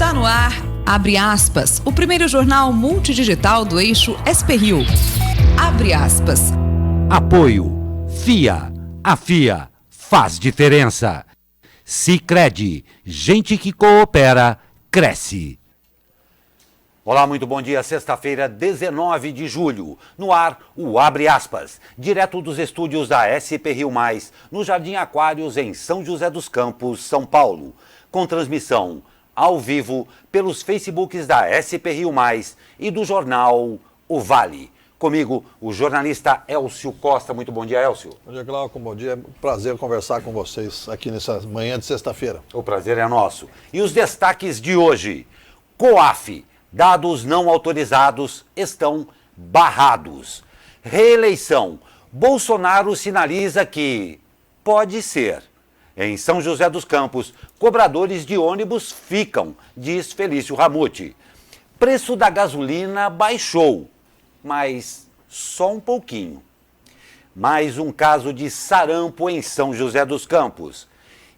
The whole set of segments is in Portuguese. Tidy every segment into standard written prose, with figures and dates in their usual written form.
Está no ar, Abre Aspas, o primeiro jornal multidigital do eixo SP-Rio. Abre aspas. Apoio. FIA. A FIA faz diferença. Sicredi. Gente que coopera, cresce. Olá, muito bom dia. Sexta-feira, 19 de julho. No ar, o Abre Aspas. Direto dos estúdios da SP-Rio+, no Jardim Aquários, em São José dos Campos, São Paulo. Com transmissão ao vivo pelos Facebooks da SP-Rio+, e do jornal O Vale. Comigo, o jornalista Elcio Costa. Muito bom dia, Elcio. Bom dia, Glauco. Bom dia. Prazer conversar com vocês aqui nessa manhã de sexta-feira. O prazer é nosso. E os destaques de hoje. COAF. Dados não autorizados estão barrados. Reeleição. Bolsonaro sinaliza que pode ser. Em São José dos Campos, cobradores de ônibus ficam, diz Felício Ramute. Preço da gasolina baixou, mas só um pouquinho. Mais um caso de sarampo em São José dos Campos.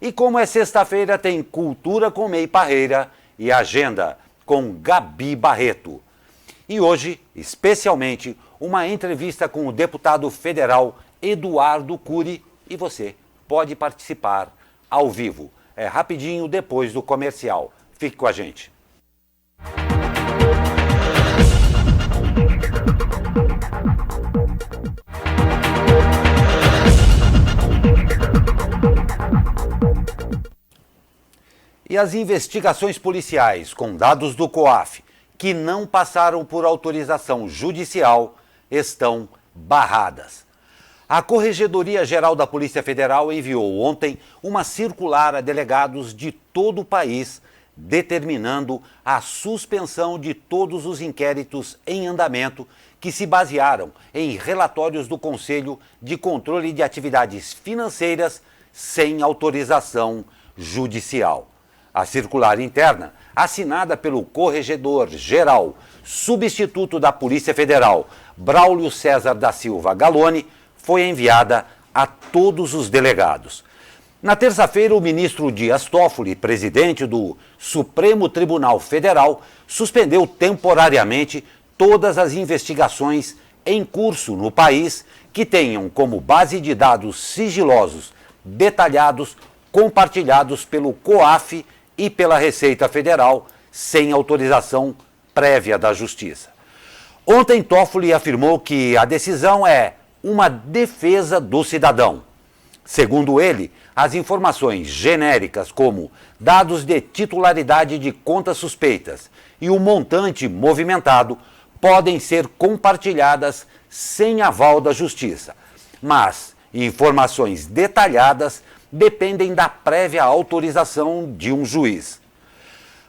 E como é sexta-feira, tem Cultura com Mei Parreira e Agenda com Gabi Barreto. E hoje, especialmente, uma entrevista com o deputado federal Eduardo Cury. E você pode participar ao vivo. É rapidinho depois do comercial. Fique com a gente. E as investigações policiais com dados do COAF, que não passaram por autorização judicial, estão barradas. A Corregedoria Geral da Polícia Federal enviou ontem uma circular a delegados de todo o país, determinando a suspensão de todos os inquéritos em andamento que se basearam em relatórios do Conselho de Controle de Atividades Financeiras sem autorização judicial. A circular interna, assinada pelo Corregedor-Geral, substituto da Polícia Federal, Braulio César da Silva Galoni, foi enviada a todos os delegados. Na terça-feira, o ministro Dias Toffoli, presidente do Supremo Tribunal Federal, suspendeu temporariamente todas as investigações em curso no país que tenham como base de dados sigilosos, detalhados, compartilhados pelo COAF e pela Receita Federal, sem autorização prévia da Justiça. Ontem, Toffoli afirmou que a decisão é uma defesa do cidadão. Segundo ele, as informações genéricas como dados de titularidade de contas suspeitas e o montante movimentado podem ser compartilhadas sem aval da Justiça, mas informações detalhadas dependem da prévia autorização de um juiz.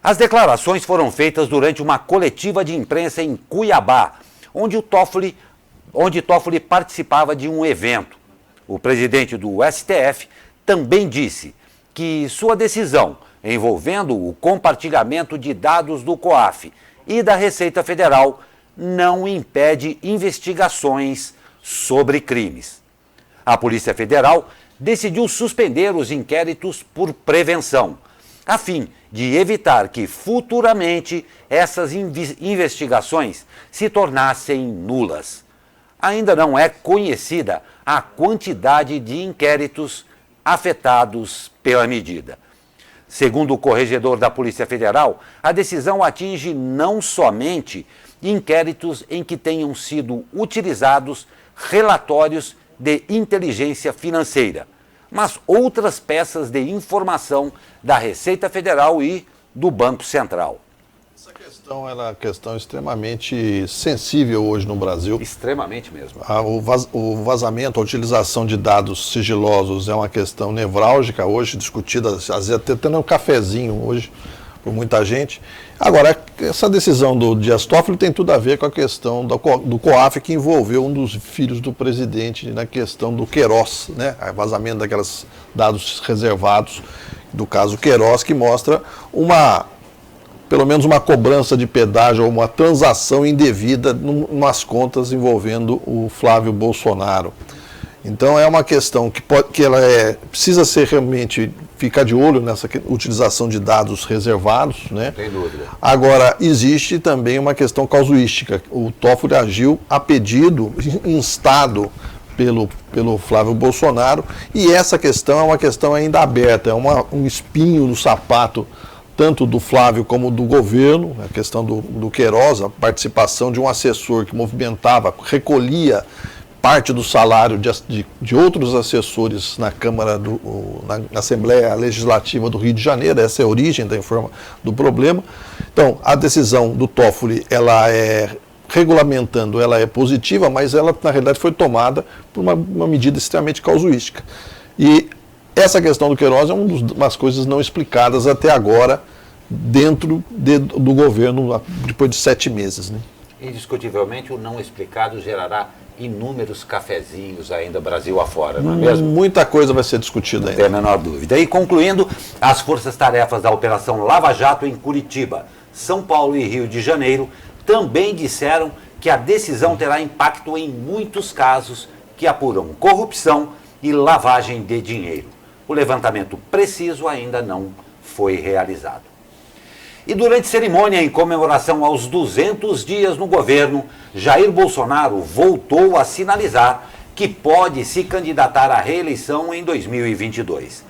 As declarações foram feitas durante uma coletiva de imprensa em Cuiabá, onde Toffoli participava de um evento. O presidente do STF também disse que sua decisão envolvendo o compartilhamento de dados do COAF e da Receita Federal não impede investigações sobre crimes. A Polícia Federal decidiu suspender os inquéritos por prevenção, a fim de evitar que futuramente essas investigações se tornassem nulas. Ainda não é conhecida a quantidade de inquéritos afetados pela medida. Segundo o corregedor da Polícia Federal, a decisão atinge não somente inquéritos em que tenham sido utilizados relatórios de inteligência financeira, mas outras peças de informação da Receita Federal e do Banco Central. Essa questão é uma questão extremamente sensível hoje no Brasil. Extremamente mesmo. O vazamento, a utilização de dados sigilosos é uma questão nevrálgica hoje, discutida, às vezes até tendo um cafezinho hoje, por muita gente. Agora, essa decisão do Dias Toffoli tem tudo a ver com a questão do COAF, que envolveu um dos filhos do presidente na questão do Queiroz, né? O vazamento daquelos dados reservados, do caso Queiroz, que mostra pelo menos uma cobrança de pedágio ou uma transação indevida umas contas envolvendo o Flávio Bolsonaro. Então é uma questão que ela precisa ser realmente ficar de olho nessa utilização de dados reservados, né? Sem dúvida. Agora, existe também uma questão casuística. O Toffoli agiu a pedido, instado pelo Flávio Bolsonaro, e essa questão é uma questão ainda aberta, é um espinho no sapato, tanto do Flávio como do governo, a questão do Queiroz, a participação de um assessor que movimentava, recolhia parte do salário de outros assessores na Câmara, na Assembleia Legislativa do Rio de Janeiro. Essa é a origem do problema. Então, a decisão do Toffoli, ela é regulamentando, ela é positiva, mas ela, na realidade, foi tomada por uma medida extremamente casuística. E essa questão do Queiroz é uma das coisas não explicadas até agora dentro do governo, depois de 7 meses. Né? Indiscutivelmente, o não explicado gerará inúmeros cafezinhos ainda Brasil afora, não é mesmo? Muita coisa vai ser discutida ainda. Não tem a menor dúvida. E concluindo, as forças-tarefas da Operação Lava Jato em Curitiba, São Paulo e Rio de Janeiro também disseram que a decisão terá impacto em muitos casos que apuram corrupção e lavagem de dinheiro. O levantamento preciso ainda não foi realizado. E durante cerimônia em comemoração aos 200 dias no governo, Jair Bolsonaro voltou a sinalizar que pode se candidatar à reeleição em 2022.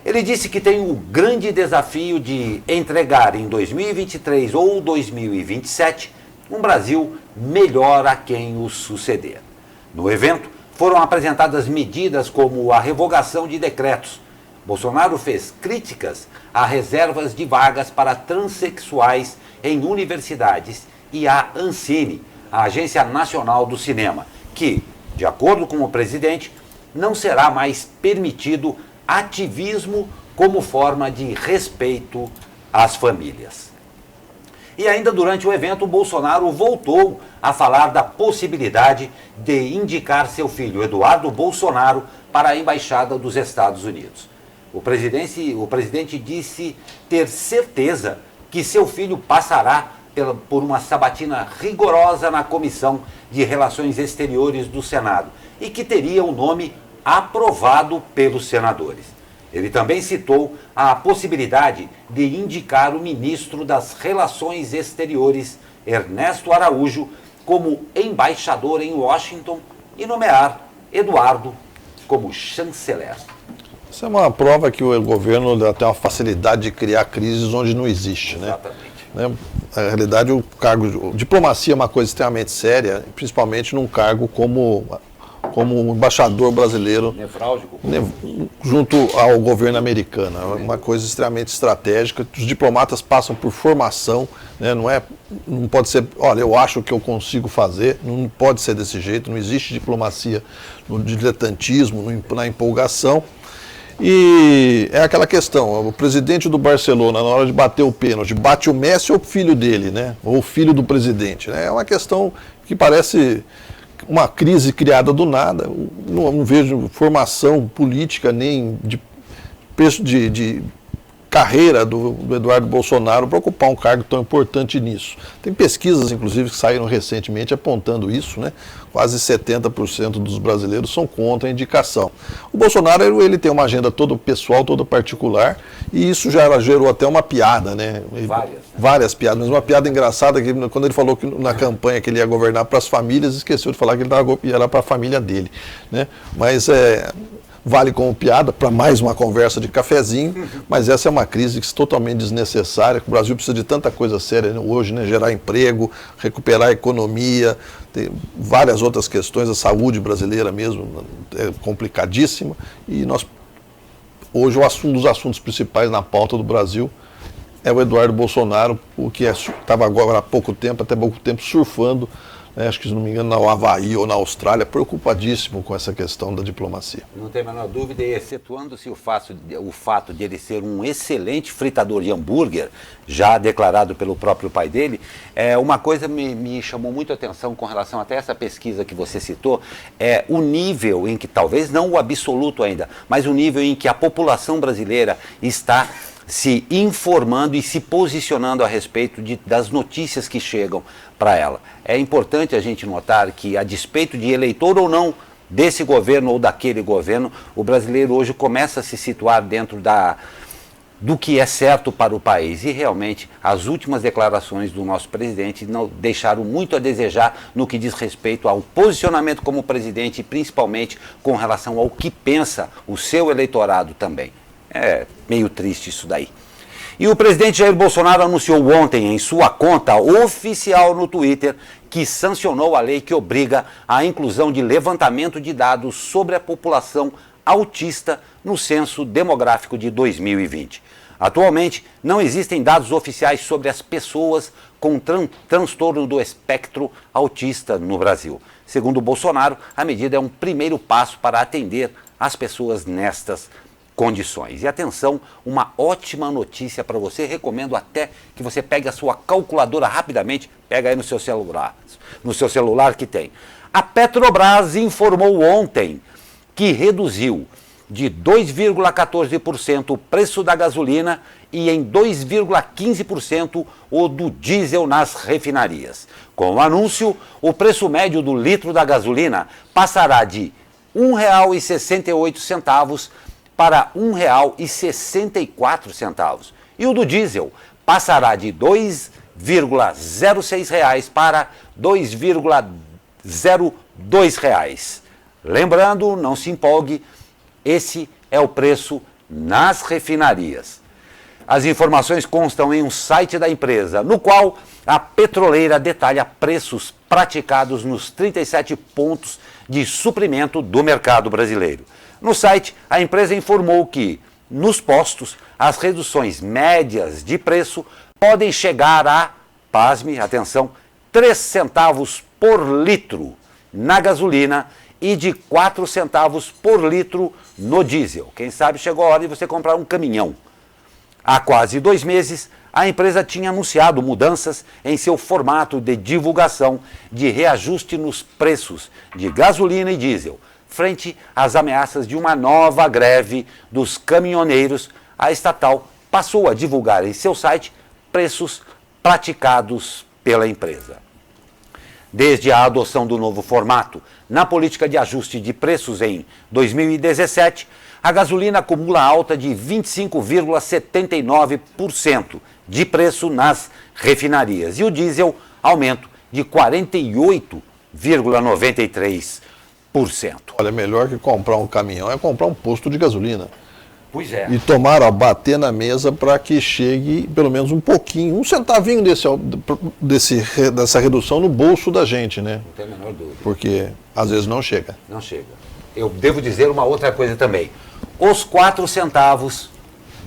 Ele disse que tem o grande desafio de entregar em 2023 ou 2027 um Brasil melhor a quem o suceder. No evento, foram apresentadas medidas como a revogação de decretos. Bolsonaro fez críticas a reservas de vagas para transexuais em universidades e à Ancine, a Agência Nacional do Cinema, que, de acordo com o presidente, não será mais permitido ativismo como forma de respeito às famílias. E ainda durante o evento, Bolsonaro voltou a falar da possibilidade de indicar seu filho, Eduardo Bolsonaro, para a Embaixada dos Estados Unidos. O presidente disse ter certeza que seu filho passará por uma sabatina rigorosa na Comissão de Relações Exteriores do Senado e que teria o nome aprovado pelos senadores. Ele também citou a possibilidade de indicar o ministro das Relações Exteriores, Ernesto Araújo, como embaixador em Washington e nomear Eduardo como chanceler. Isso é uma prova que o governo tem uma facilidade de criar crises onde não existe. Exatamente. Né? Na realidade, diplomacia é uma coisa extremamente séria, principalmente num cargo como embaixador brasileiro Nefrálgico. Junto ao governo americano. É uma coisa extremamente estratégica. Os diplomatas passam por formação, né? Não pode ser, olha, eu acho que eu consigo fazer, não pode ser desse jeito, não existe diplomacia no diletantismo, na empolgação. E é aquela questão, o presidente do Barcelona, na hora de bater o pênalti, bate o Messi ou o filho dele, né? Ou o filho do presidente, né? É uma questão que parece uma crise criada do nada. Não vejo formação política nem de carreira do Eduardo Bolsonaro para ocupar um cargo tão importante nisso. Tem pesquisas, inclusive, que saíram recentemente apontando isso, né? Quase 70% dos brasileiros são contra a indicação. O Bolsonaro, ele tem uma agenda toda pessoal, toda particular, e isso já gerou até uma piada, né? Várias piadas, mas uma piada engraçada, que quando ele falou que na campanha que ele ia governar para as famílias, esqueceu de falar que ele ia para a família dele, né? Mas vale como piada para mais uma conversa de cafezinho, mas essa é uma crise totalmente desnecessária. O Brasil precisa de tanta coisa séria hoje, né? Gerar emprego, recuperar a economia, tem várias outras questões. A saúde brasileira mesmo é complicadíssima e hoje um dos assuntos principais na pauta do Brasil é o Eduardo Bolsonaro, o que estava agora há pouco tempo, até pouco tempo, surfando, acho que, se não me engano, no Havaí ou na Austrália, preocupadíssimo com essa questão da diplomacia. Não tem a menor dúvida, e excetuando-se o fato de ele ser um excelente fritador de hambúrguer, já declarado pelo próprio pai dele, uma coisa me chamou muito a atenção com relação até essa pesquisa que você citou, é o nível em que, talvez não o absoluto ainda, mas o nível em que a população brasileira está se informando e se posicionando a respeito das notícias que chegam para ela. É importante a gente notar que, a despeito de eleitor ou não desse governo ou daquele governo, o brasileiro hoje começa a se situar dentro do que é certo para o país. E realmente as últimas declarações do nosso presidente não deixaram muito a desejar no que diz respeito ao posicionamento como presidente e principalmente com relação ao que pensa o seu eleitorado também. É meio triste isso daí. E o presidente Jair Bolsonaro anunciou ontem em sua conta oficial no Twitter que sancionou a lei que obriga a inclusão de levantamento de dados sobre a população autista no censo demográfico de 2020. Atualmente, não existem dados oficiais sobre as pessoas com transtorno do espectro autista no Brasil. Segundo Bolsonaro, a medida é um primeiro passo para atender as pessoas nestas condições. E atenção, uma ótima notícia para você, recomendo até que você pegue a sua calculadora rapidamente, pega aí no seu celular que tem. A Petrobras informou ontem que reduziu de 2,14% o preço da gasolina e em 2,15% o do diesel nas refinarias. Com o anúncio, o preço médio do litro da gasolina passará de R$ 1,68 para R$ 1,64. E o do diesel passará de R$ 2,06 para R$ 2,02. Lembrando, não se empolgue, esse é o preço nas refinarias. As informações constam em um site da empresa, no qual a petroleira detalha preços praticados nos 37 pontos de suprimento do mercado brasileiro. No site, a empresa informou que, nos postos, as reduções médias de preço podem chegar a, pasme, atenção, 3 centavos por litro na gasolina e de 4 centavos por litro no diesel. Quem sabe chegou a hora de você comprar um caminhão. Há quase 2 meses, a empresa tinha anunciado mudanças em seu formato de divulgação de reajuste nos preços de gasolina e diesel. Frente às ameaças de uma nova greve dos caminhoneiros, a estatal passou a divulgar em seu site preços praticados pela empresa. Desde a adoção do novo formato na política de ajuste de preços em 2017, a gasolina acumula alta de 25,79% de preço nas refinarias e o diesel aumento de 48,93%. Olha, melhor que comprar um caminhão é comprar um posto de gasolina. Pois é. E tomara bater na mesa para que chegue pelo menos um pouquinho, um centavinho dessa redução no bolso da gente, né? Não tem a menor dúvida. Porque às vezes não chega. Não chega. Eu devo dizer uma outra coisa também. Os 4 centavos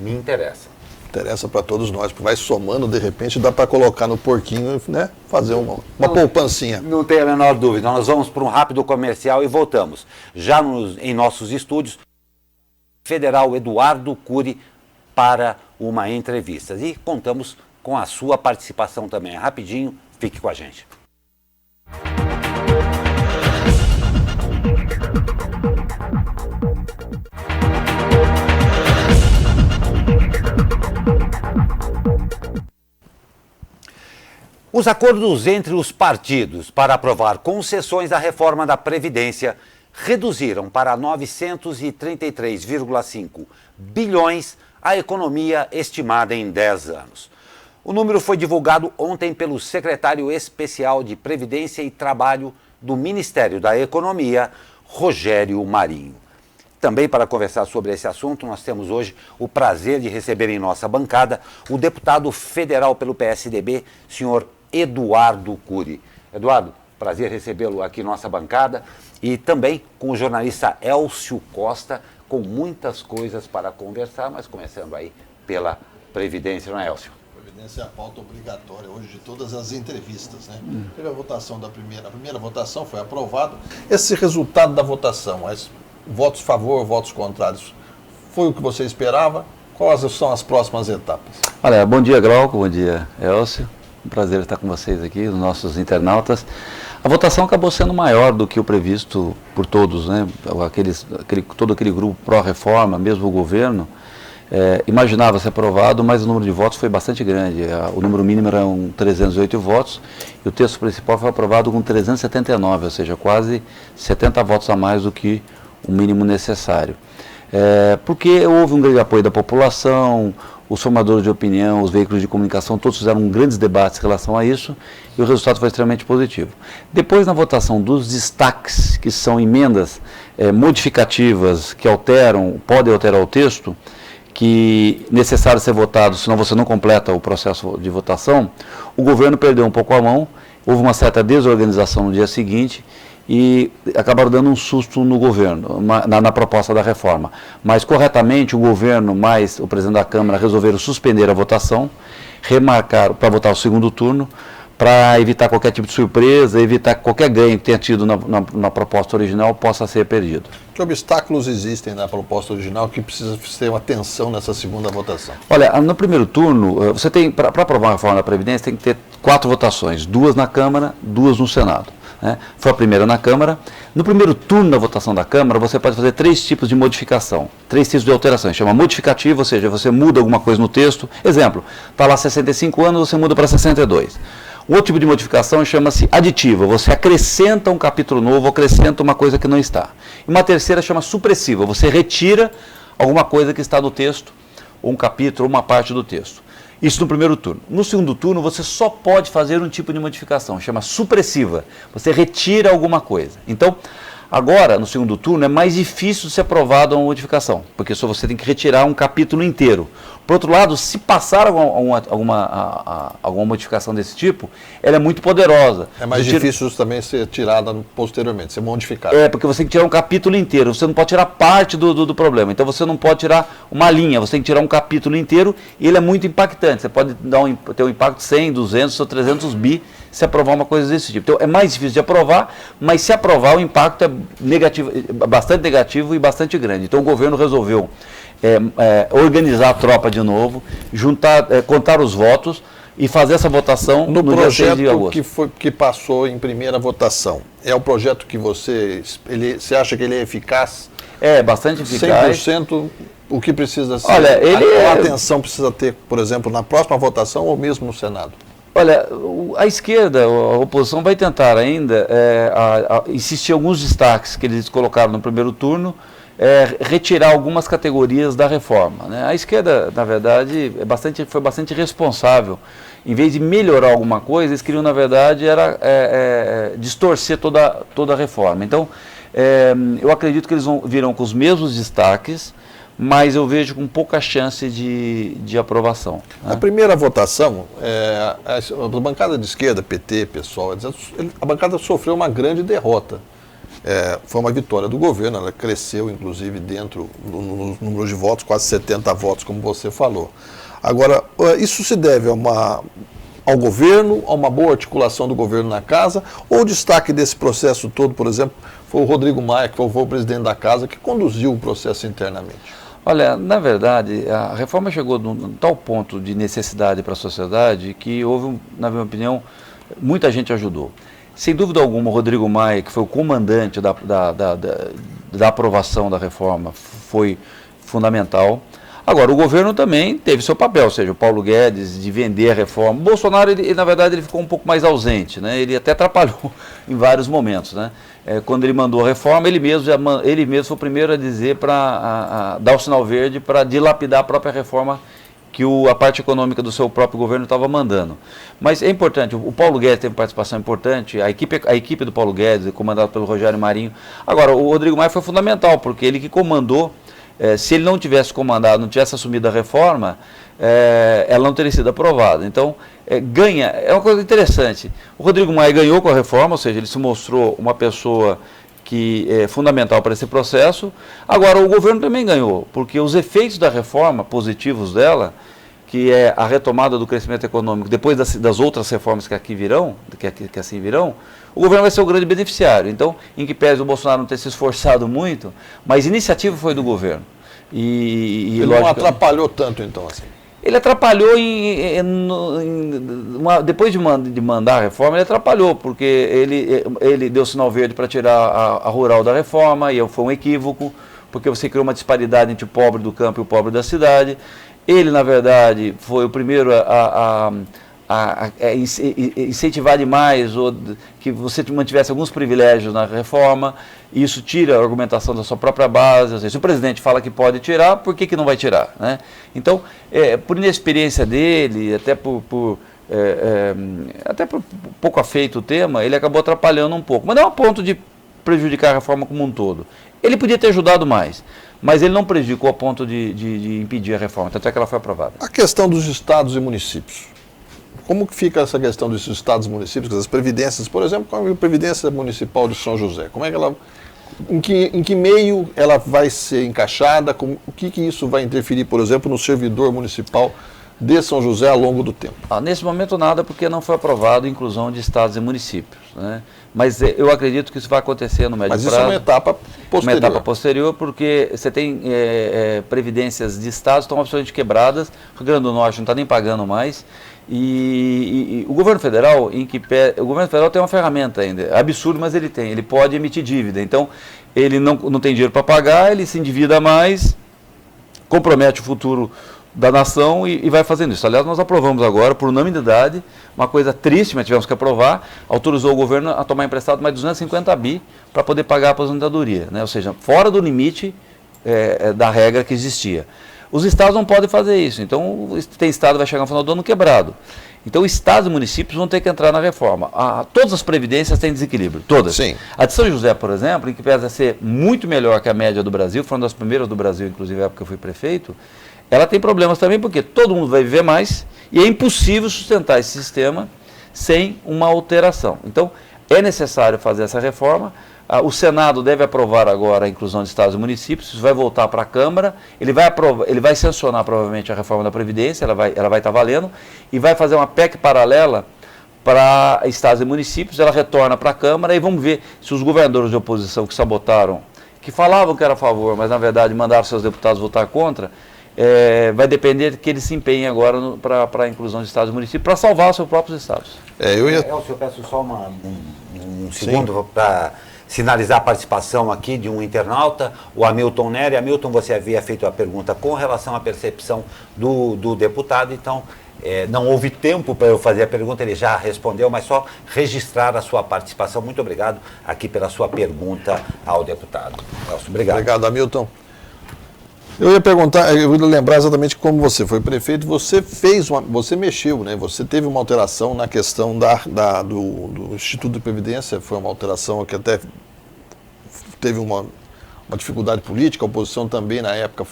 me interessam. Interessa para todos nós, porque vai somando, de repente dá para colocar no porquinho, né? Fazer uma poupancinha. Não tem a menor dúvida. Nós vamos para um rápido comercial e voltamos. Já em nossos estúdios, Federal Eduardo Cury para uma entrevista. E contamos com a sua participação também. Rapidinho, fique com a gente. Os acordos entre os partidos para aprovar concessões à reforma da Previdência reduziram para 933,5 bilhões a economia estimada em 10 anos. O número foi divulgado ontem pelo secretário especial de Previdência e Trabalho do Ministério da Economia, Rogério Marinho. Também para conversar sobre esse assunto, nós temos hoje o prazer de receber em nossa bancada o deputado federal pelo PSDB, senhor Eduardo Cury. Eduardo, prazer recebê-lo aqui em nossa bancada e também com o jornalista Elcio Costa, com muitas coisas para conversar, mas começando aí pela Previdência, não é, Elcio? Previdência é a pauta obrigatória hoje de todas as entrevistas, né? Teve a votação a primeira votação foi aprovado. Esse resultado da votação, votos a favor, votos contrários, foi o que você esperava? Quais são as próximas etapas? Olha, bom dia, Glauco, bom dia, Elcio. Um prazer estar com vocês aqui, os nossos internautas. A votação acabou sendo maior do que o previsto por todos, né? Todo aquele grupo pró-reforma, mesmo o governo, imaginava ser aprovado, mas o número de votos foi bastante grande. O número mínimo era 308 votos e o texto principal foi aprovado com 379, ou seja, quase 70 votos a mais do que o mínimo necessário. Porque houve um grande apoio da população, os formadores de opinião, os veículos de comunicação, todos fizeram grandes debates em relação a isso e o resultado foi extremamente positivo. Depois, na votação dos destaques, que são emendas modificativas que podem alterar o texto, que é necessário ser votado, senão você não completa o processo de votação, o governo perdeu um pouco a mão, houve uma certa desorganização no dia seguinte e acabaram dando um susto no governo, na proposta da reforma. Mas, corretamente, o governo mais o presidente da Câmara resolveram suspender a votação, remarcar para votar o segundo turno, para evitar qualquer tipo de surpresa, evitar que qualquer ganho que tenha tido na proposta original possa ser perdido. Que obstáculos existem na proposta original que precisa ter uma atenção nessa segunda votação? Olha, no primeiro turno, você tem, para aprovar a reforma da Previdência, tem que ter 4 votações, 2 na Câmara, 2 no Senado. Foi a primeira na Câmara. No primeiro turno da votação da Câmara, você pode fazer 3 tipos de modificação, 3 tipos de alterações. Chama modificativa, ou seja, você muda alguma coisa no texto. Exemplo, está lá 65 anos, você muda para 62. O outro tipo de modificação chama-se aditiva, você acrescenta um capítulo novo, acrescenta uma coisa que não está. E uma terceira chama supressiva, você retira alguma coisa que está no texto, ou um capítulo, ou uma parte do texto. Isso no primeiro turno. No segundo turno, você só pode fazer um tipo de modificação, chama supressiva. Você retira alguma coisa. Então, agora, no segundo turno, é mais difícil de ser aprovada uma modificação, porque só você tem que retirar um capítulo inteiro. Por outro lado, se passar alguma modificação desse tipo, ela é muito poderosa. É mais difícil também ser tirada posteriormente, ser modificada. Porque você tem que tirar um capítulo inteiro, você não pode tirar parte do problema. Então você não pode tirar uma linha, você tem que tirar um capítulo inteiro e ele é muito impactante. Você pode ter um impacto de 100, 200 ou 300 bi se aprovar uma coisa desse tipo. Então é mais difícil de aprovar, mas se aprovar o impacto é negativo, bastante negativo e bastante grande. Então o governo resolveu organizar a tropa de novo, contar os votos e fazer essa votação no dia 6 de agosto. Que passou em primeira votação, é o projeto que você acha que ele é eficaz? É, bastante eficaz. 100%, o que precisa ser? Olha, a atenção precisa ter, por exemplo, na próxima votação ou mesmo no Senado? Olha, a esquerda, a oposição vai tentar ainda insistir em alguns destaques que eles colocaram no primeiro turno, retirar algumas categorias da reforma. Né? A esquerda, na verdade, foi bastante responsável. Em vez de melhorar alguma coisa, eles queriam, na verdade, distorcer toda a reforma. Então, eu acredito que eles virão com os mesmos destaques, mas eu vejo com pouca chance de aprovação. Na primeira votação, a bancada de esquerda, PT, PSOL, a bancada sofreu uma grande derrota. Foi uma vitória do governo, ela cresceu, inclusive, dentro no número de votos, quase 70 votos, como você falou. Agora, isso se deve ao governo, a uma boa articulação do governo na casa, ou o destaque desse processo todo, por exemplo, foi o Rodrigo Maia, que foi o presidente da casa, que conduziu o processo internamente? Olha, na verdade, a reforma chegou num tal ponto de necessidade para a sociedade que houve, na minha opinião, muita gente ajudou. Sem dúvida alguma, o Rodrigo Maia, que foi o comandante da aprovação da reforma, foi fundamental. Agora, o governo também teve seu papel, ou seja, o Paulo Guedes, de vender a reforma. O Bolsonaro, na verdade, ele ficou um pouco mais ausente, né? Ele até atrapalhou em vários momentos, né? Quando ele mandou a reforma, ele mesmo foi o primeiro a dizer, para dar o sinal verde para dilapidar a própria reforma que a parte econômica do seu próprio governo estava mandando. Mas é importante, o Paulo Guedes teve participação importante, a equipe do Paulo Guedes, comandada pelo Rogério Marinho. Agora, o Rodrigo Maia foi fundamental, porque ele que comandou. Se ele não tivesse comandado, não tivesse assumido a reforma, ela não teria sido aprovada. Então, é uma coisa interessante. O Rodrigo Maia ganhou com a reforma, ou seja, ele se mostrou uma pessoa que é fundamental para esse processo. Agora, o governo também ganhou, porque os efeitos da reforma, positivos dela, que é a retomada do crescimento econômico, depois das outras reformas que aqui virão, que assim virão, o governo vai ser o grande beneficiário. Então, em que pese o Bolsonaro não ter se esforçado muito, mas a iniciativa foi do governo. Ele não atrapalhou tanto, então, assim? Ele atrapalhou depois de mandar a reforma, ele atrapalhou, porque ele deu sinal verde para tirar a rural da reforma, e foi um equívoco, porque você criou uma disparidade entre o pobre do campo e o pobre da cidade. Ele, na verdade, foi o primeiro incentivar demais, ou que você mantivesse alguns privilégios na reforma, e isso tira a argumentação da sua própria base. Ou seja, se o presidente fala que pode tirar, por que não vai tirar? Né? Então, por inexperiência dele, até por pouco afeito o tema, ele acabou atrapalhando um pouco. Mas não é um ponto de prejudicar a reforma como um todo. Ele podia ter ajudado mais, mas ele não prejudicou a ponto de impedir a reforma, tanto é que ela foi aprovada. A questão dos estados e municípios. Como que fica essa questão dos estados e municípios, as previdências, por exemplo, com a Previdência Municipal de São José? Como é que ela, em que meio ela vai ser encaixada? O que isso vai interferir, por exemplo, no servidor municipal de São José ao longo do tempo? Nesse momento nada, porque não foi aprovado a inclusão de estados e municípios, né? Mas eu acredito que isso vai acontecer no médio prazo. Mas isso é uma etapa posterior. Uma etapa posterior, porque você tem previdências de estados que estão absolutamente quebradas, o Rio Grande do Norte não está nem pagando mais, e o governo federal, o governo federal tem uma ferramenta ainda, é absurdo, mas ele pode emitir dívida. Então, ele não tem dinheiro para pagar, ele se endivida mais, compromete o futuro da nação e vai fazendo isso. Aliás, nós aprovamos agora, por unanimidade, uma coisa triste, mas tivemos que aprovar, autorizou o governo a tomar emprestado mais 250 bi para poder pagar a aposentadoria, né? Ou seja, fora do limite da regra que existia. Os estados não podem fazer isso, então tem estado que vai chegar no final do ano quebrado. Então, estados e municípios vão ter que entrar na reforma. Todas as previdências têm desequilíbrio, todas. Sim. A de São José, por exemplo, em que pese a ser muito melhor que a média do Brasil, foi uma das primeiras do Brasil, inclusive na época que eu fui prefeito, ela tem problemas também porque todo mundo vai viver mais e é impossível sustentar esse sistema sem uma alteração. Então, é necessário fazer essa reforma. O Senado deve aprovar agora a inclusão de estados e municípios, isso vai voltar para a Câmara, ele vai sancionar provavelmente a reforma da Previdência, ela vai estar valendo, e vai fazer uma PEC paralela para estados e municípios, ela retorna para a Câmara e vamos ver se os governadores de oposição que sabotaram, que falavam que era a favor, mas na verdade mandaram seus deputados votar contra, vai depender que eles se empenhem agora para a inclusão de estados e municípios, para salvar os seus próprios estados. Eu peço só um segundo para sinalizar a participação aqui de um internauta, o Hamilton Nery. Hamilton, você havia feito a pergunta com relação à percepção do deputado, então não houve tempo para eu fazer a pergunta, ele já respondeu, mas só registrar a sua participação. Muito obrigado aqui pela sua pergunta ao deputado. Nelson, obrigado. Obrigado, Hamilton. Eu ia perguntar, eu ia lembrar exatamente como você foi prefeito, você mexeu, né? Você teve uma alteração na questão do Instituto de Previdência, foi uma alteração que até teve uma dificuldade política, a oposição também na época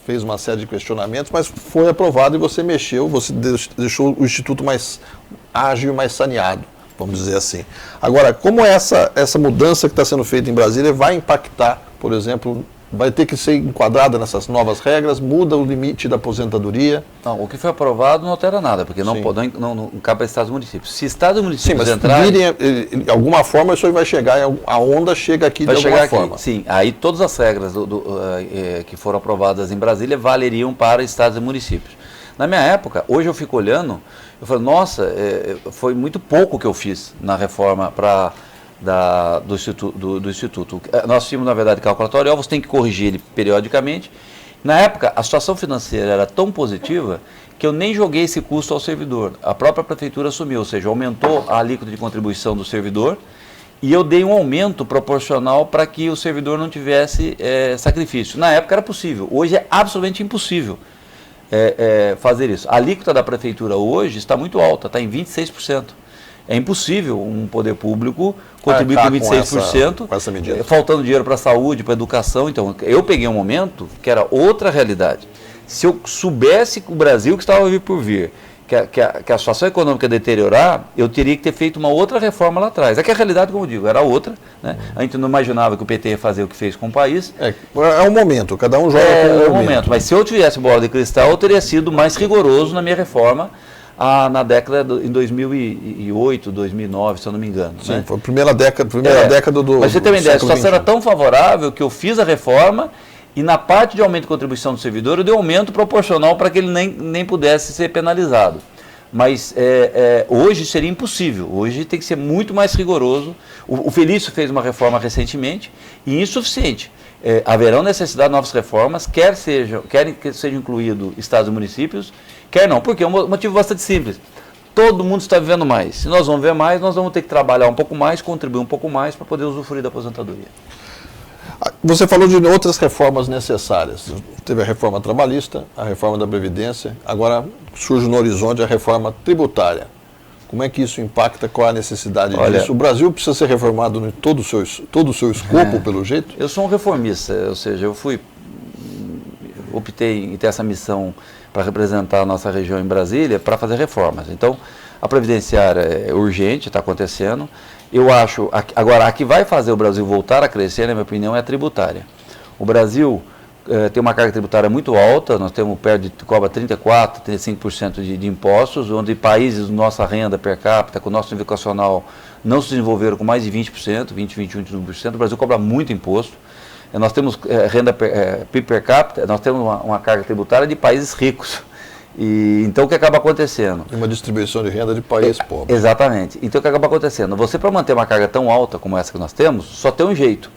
fez uma série de questionamentos, mas foi aprovado e você mexeu, você deixou o Instituto mais ágil, mais saneado, vamos dizer assim. Agora, como essa mudança que está sendo feita em Brasília vai impactar, por exemplo, vai ter que ser enquadrada nessas novas regras, muda o limite da aposentadoria? Não, o que foi aprovado não altera nada, porque não cabe para estados e municípios. Se estados e municípios entrarem... de alguma forma isso aí vai chegar, a onda chega aqui de alguma forma. Sim, aí todas as regras que foram aprovadas em Brasília valeriam para estados e municípios. Na minha época, hoje eu fico olhando, eu falo, nossa, foi muito pouco que eu fiz na reforma do Instituto. Nós tínhamos, na verdade, calculatório, você tem que corrigir ele periodicamente. Na época, a situação financeira era tão positiva que eu nem joguei esse custo ao servidor. A própria prefeitura assumiu, ou seja, aumentou a alíquota de contribuição do servidor e eu dei um aumento proporcional para que o servidor não tivesse sacrifício. Na época era possível, hoje é absolutamente impossível fazer isso. A alíquota da prefeitura hoje está muito alta, está em 26%. É impossível um poder público contribuir com 26%, com essa medida, faltando dinheiro para a saúde, para a educação. Então, eu peguei um momento que era outra realidade. Se eu soubesse que o Brasil que estava por vir, que a situação econômica ia deteriorar, eu teria que ter feito uma outra reforma lá atrás. É que a realidade, como eu digo, era outra, né? A gente não imaginava que o PT ia fazer o que fez com o país. É um momento, cada um joga com um momento. Mas se eu tivesse bola de cristal, eu teria sido mais rigoroso na minha reforma, na década em 2008, 2009, se eu não me engano. Sim, né? foi a primeira década do Mas você tem uma ideia, a situação XXI. era tão favorável que eu fiz a reforma e na parte de aumento de contribuição do servidor eu dei aumento proporcional para que ele nem pudesse ser penalizado. Mas hoje seria impossível, hoje tem que ser muito mais rigoroso. O Felício fez uma reforma recentemente e insuficiente. Haverão necessidade de novas reformas, quer que sejam incluídos estados e municípios, quer não. Por quê? Um motivo bastante simples. todo mundo está vivendo mais. Se nós vamos ver mais, nós vamos ter que trabalhar um pouco mais, contribuir um pouco mais para poder usufruir da aposentadoria. Você falou de outras reformas necessárias. Teve a reforma trabalhista, a reforma da Previdência, agora surge no horizonte a reforma tributária. Como é que isso impacta? Qual a necessidade disso? O Brasil precisa ser reformado em todo o seu escopo, pelo jeito? Eu sou um reformista, ou seja, optei em ter essa missão para representar a nossa região em Brasília, para fazer reformas. Então, a previdenciária é urgente, está acontecendo. Eu acho, agora, a que vai fazer o Brasil voltar a crescer, na minha opinião, é a tributária. O Brasil tem uma carga tributária muito alta, nós temos cobra 34%, 35% de impostos, onde países, nossa renda per capita, com o nosso nível educacional, não se desenvolveram com mais de 20%, 20%, 21%, o Brasil cobra muito imposto. Nós temos renda PIB per capita, nós temos uma carga tributária de países ricos. Então, o que acaba acontecendo? Uma distribuição de renda de país pobre. Exatamente. Então, o que acaba acontecendo? Você, para manter uma carga tão alta como essa que nós temos, só tem um jeito.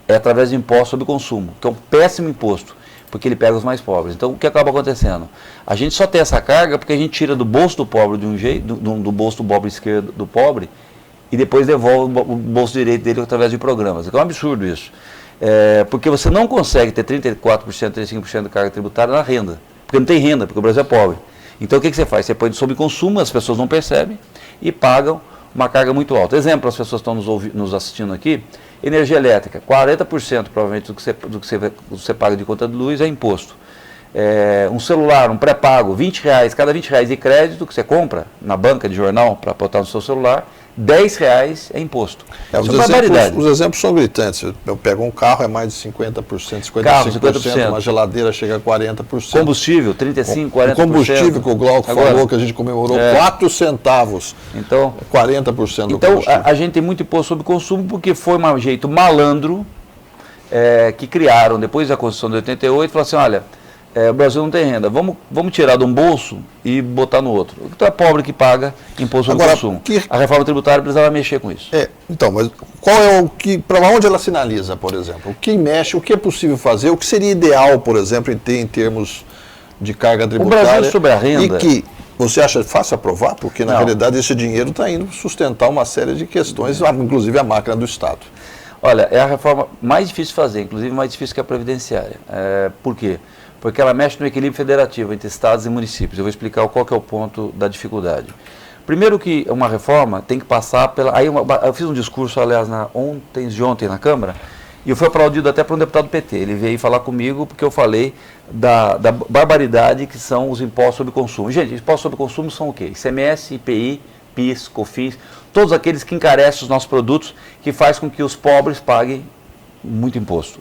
É através de imposto sobre consumo, que é um péssimo imposto, porque ele pega os mais pobres. Então, o que acaba acontecendo? A gente só tem essa carga porque a gente tira do bolso do pobre de um jeito, do bolso do pobre esquerdo do pobre, e depois devolve o bolso direito dele através de programas. É um absurdo isso. Porque você não consegue ter 34%, 35% de carga tributária na renda, porque não tem renda, porque o Brasil é pobre. Então, o que você faz? Você põe sobre consumo, as pessoas não percebem e pagam uma carga muito alta. Exemplo, as pessoas que estão nos assistindo aqui, energia elétrica, 40% provavelmente do que você paga de conta de luz é imposto. Um celular, um pré-pago, R$20, cada R$20 de crédito que você compra na banca de jornal para botar no seu celular, R$10 é imposto. Os exemplos são gritantes. Eu pego um carro, é mais de 50%, 55%, uma geladeira chega a 40%. Combustível, 35%, 40%. O combustível que o Glauco falou, que a gente comemorou, 4 centavos, então, 40% do combustível. Então, a gente tem muito imposto sobre consumo porque foi um jeito malandro que criaram, depois da Constituição de 88, falaram assim, olha, o Brasil não tem renda, vamos tirar de um bolso e botar no outro. Então é pobre que paga imposto sobre consumo. A reforma tributária precisava mexer com isso. Então, mas qual é para onde ela sinaliza, por exemplo? O que mexe, o que é possível fazer, o que seria ideal, por exemplo, em termos de carga tributária? O Brasil sobre a renda... E que você acha fácil aprovar? Porque, na realidade, esse dinheiro está indo sustentar uma série de questões, inclusive a máquina do Estado. Olha, é a reforma mais difícil de fazer, inclusive mais difícil que a previdenciária. Por quê? Porque ela mexe no equilíbrio federativo entre estados e municípios. Eu vou explicar qual que é o ponto da dificuldade. Primeiro que uma reforma tem que passar pela... eu fiz um discurso, aliás, de ontem na Câmara, e eu fui aplaudido até por um deputado do PT. Ele veio falar comigo porque eu falei da barbaridade que são os impostos sobre consumo. Gente, impostos sobre consumo são o quê? ICMS, IPI, PIS, COFINS, todos aqueles que encarecem os nossos produtos, que faz com que os pobres paguem muito imposto,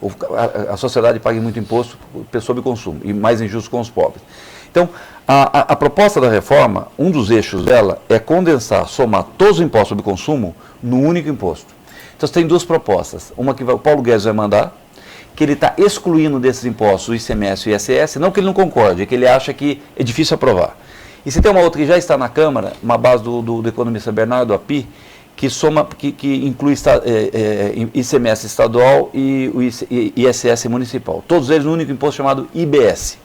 a sociedade paga muito imposto sobre consumo, e mais injusto com os pobres. Então, a proposta da reforma, um dos eixos dela é condensar, somar todos os impostos sobre consumo no único imposto. Então, você tem duas propostas, uma que o Paulo Guedes vai mandar, que ele está excluindo desses impostos o ICMS e o ISS, não que ele não concorde, é que ele acha que é difícil aprovar. E você tem uma outra que já está na Câmara, uma base do economista Bernardo Api, que inclui ICMS estadual e o ISS municipal. Todos eles no único imposto chamado IBS.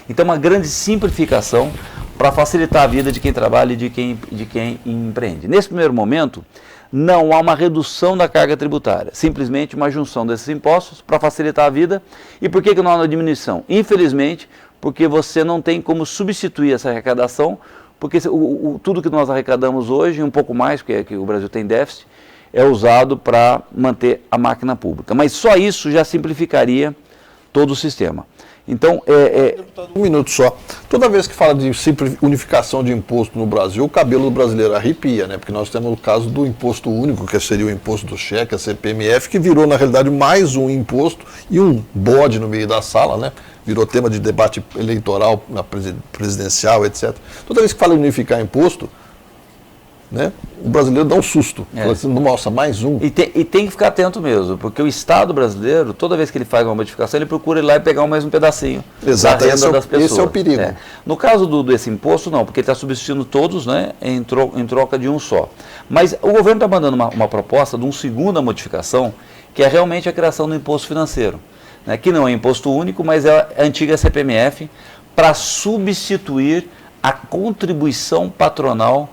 Então, uma grande simplificação para facilitar a vida de quem trabalha e de quem empreende. Nesse primeiro momento, não há uma redução da carga tributária, simplesmente uma junção desses impostos para facilitar a vida. E por que não há uma diminuição? Infelizmente, porque você não tem como substituir essa arrecadação, porque tudo que nós arrecadamos hoje, um pouco mais, porque que o Brasil tem déficit, é usado para manter a máquina pública. Mas só isso já simplificaria todo o sistema. Então, Um minuto só. Toda vez que fala de unificação de imposto no Brasil, o cabelo do brasileiro arrepia, né? Porque nós temos o caso do imposto único, que seria o imposto do cheque, a CPMF, que virou, na realidade, mais um imposto e um bode no meio da sala, né? Virou tema de debate eleitoral, na presidencial, etc. Toda vez que fala em unificar imposto, né, o brasileiro dá um susto. Fala assim, nossa, mais um. E tem que ficar atento mesmo, porque o Estado brasileiro, toda vez que ele faz uma modificação, ele procura ir lá e pegar mais um pedacinho da renda das pessoas. Esse é o perigo. No caso desse imposto, não, porque ele está substituindo todos, né, em troca de um só. Mas o governo está mandando uma proposta de uma segunda modificação, que é realmente a criação do imposto financeiro, né, que não é imposto único, mas é a antiga CPMF, para substituir a contribuição patronal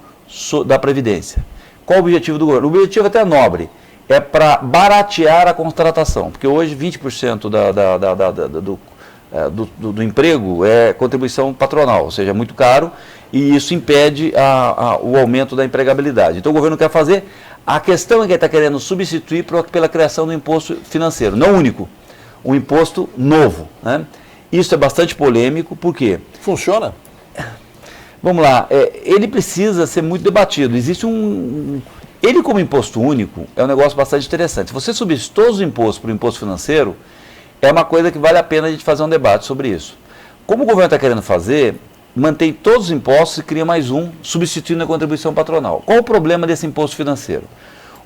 da Previdência. Qual o objetivo do governo? O objetivo até nobre, é para baratear a contratação, porque hoje 20% do emprego é contribuição patronal, ou seja, é muito caro, e isso impede o aumento da empregabilidade. Então o governo quer fazer, a questão é que ele está querendo substituir pela criação do imposto financeiro, não único, um imposto novo, né? Isso é bastante polêmico, por quê? Funciona? Vamos lá, ele precisa ser muito debatido. Existe ele como imposto único é um negócio bastante interessante. Se você subir todos os impostos para o imposto financeiro, é uma coisa que vale a pena a gente fazer um debate sobre isso. Como o governo está querendo fazer, mantém todos os impostos e cria mais um, substituindo a contribuição patronal. Qual o problema desse imposto financeiro?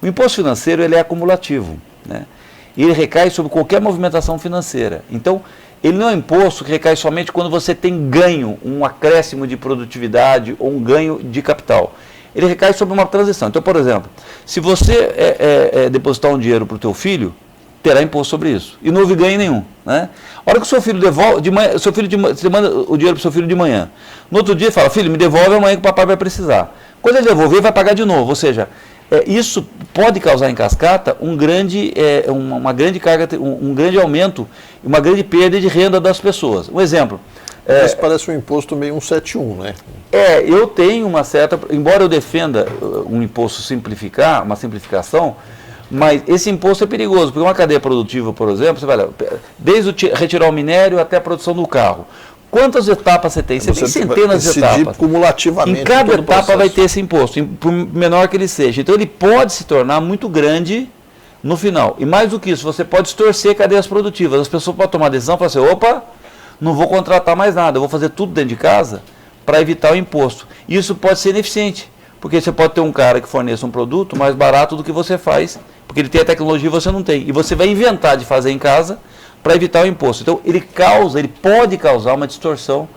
O imposto financeiro ele é acumulativo, né? E ele recai sobre qualquer movimentação financeira. Então, ele não é um imposto que recai somente quando você tem ganho, um acréscimo de produtividade ou um ganho de capital. Ele recai sobre uma transição. Então, por exemplo, se você depositar um dinheiro para o teu filho, terá imposto sobre isso. E não houve ganho nenhum, né? A hora que o seu filho devolve, você manda o dinheiro para o seu filho de manhã. No outro dia, fala, filho, me devolve amanhã que o papai vai precisar. Quando ele devolver, vai pagar de novo. Ou seja, isso pode causar em cascata uma grande carga, um grande aumento, uma grande perda de renda das pessoas. Um exemplo. Isso parece um imposto meio 171, né? Eu tenho uma certa, embora eu defenda um imposto uma simplificação, mas esse imposto é perigoso, porque uma cadeia produtiva, por exemplo, você vai lá, desde retirar o minério até a produção do carro. Quantas etapas você tem? Você tem centenas de etapas. Cumulativamente. Em cada etapa vai ter esse imposto, por menor que ele seja. Então ele pode se tornar muito grande no final. E mais do que isso, você pode distorcer cadeias produtivas. As pessoas podem tomar a decisão e falar assim, opa, não vou contratar mais nada, eu vou fazer tudo dentro de casa para evitar o imposto. E isso pode ser ineficiente, porque você pode ter um cara que forneça um produto mais barato do que você faz, porque ele tem a tecnologia e você não tem. E você vai inventar de fazer em casa para evitar o imposto. Então, ele pode causar uma distorção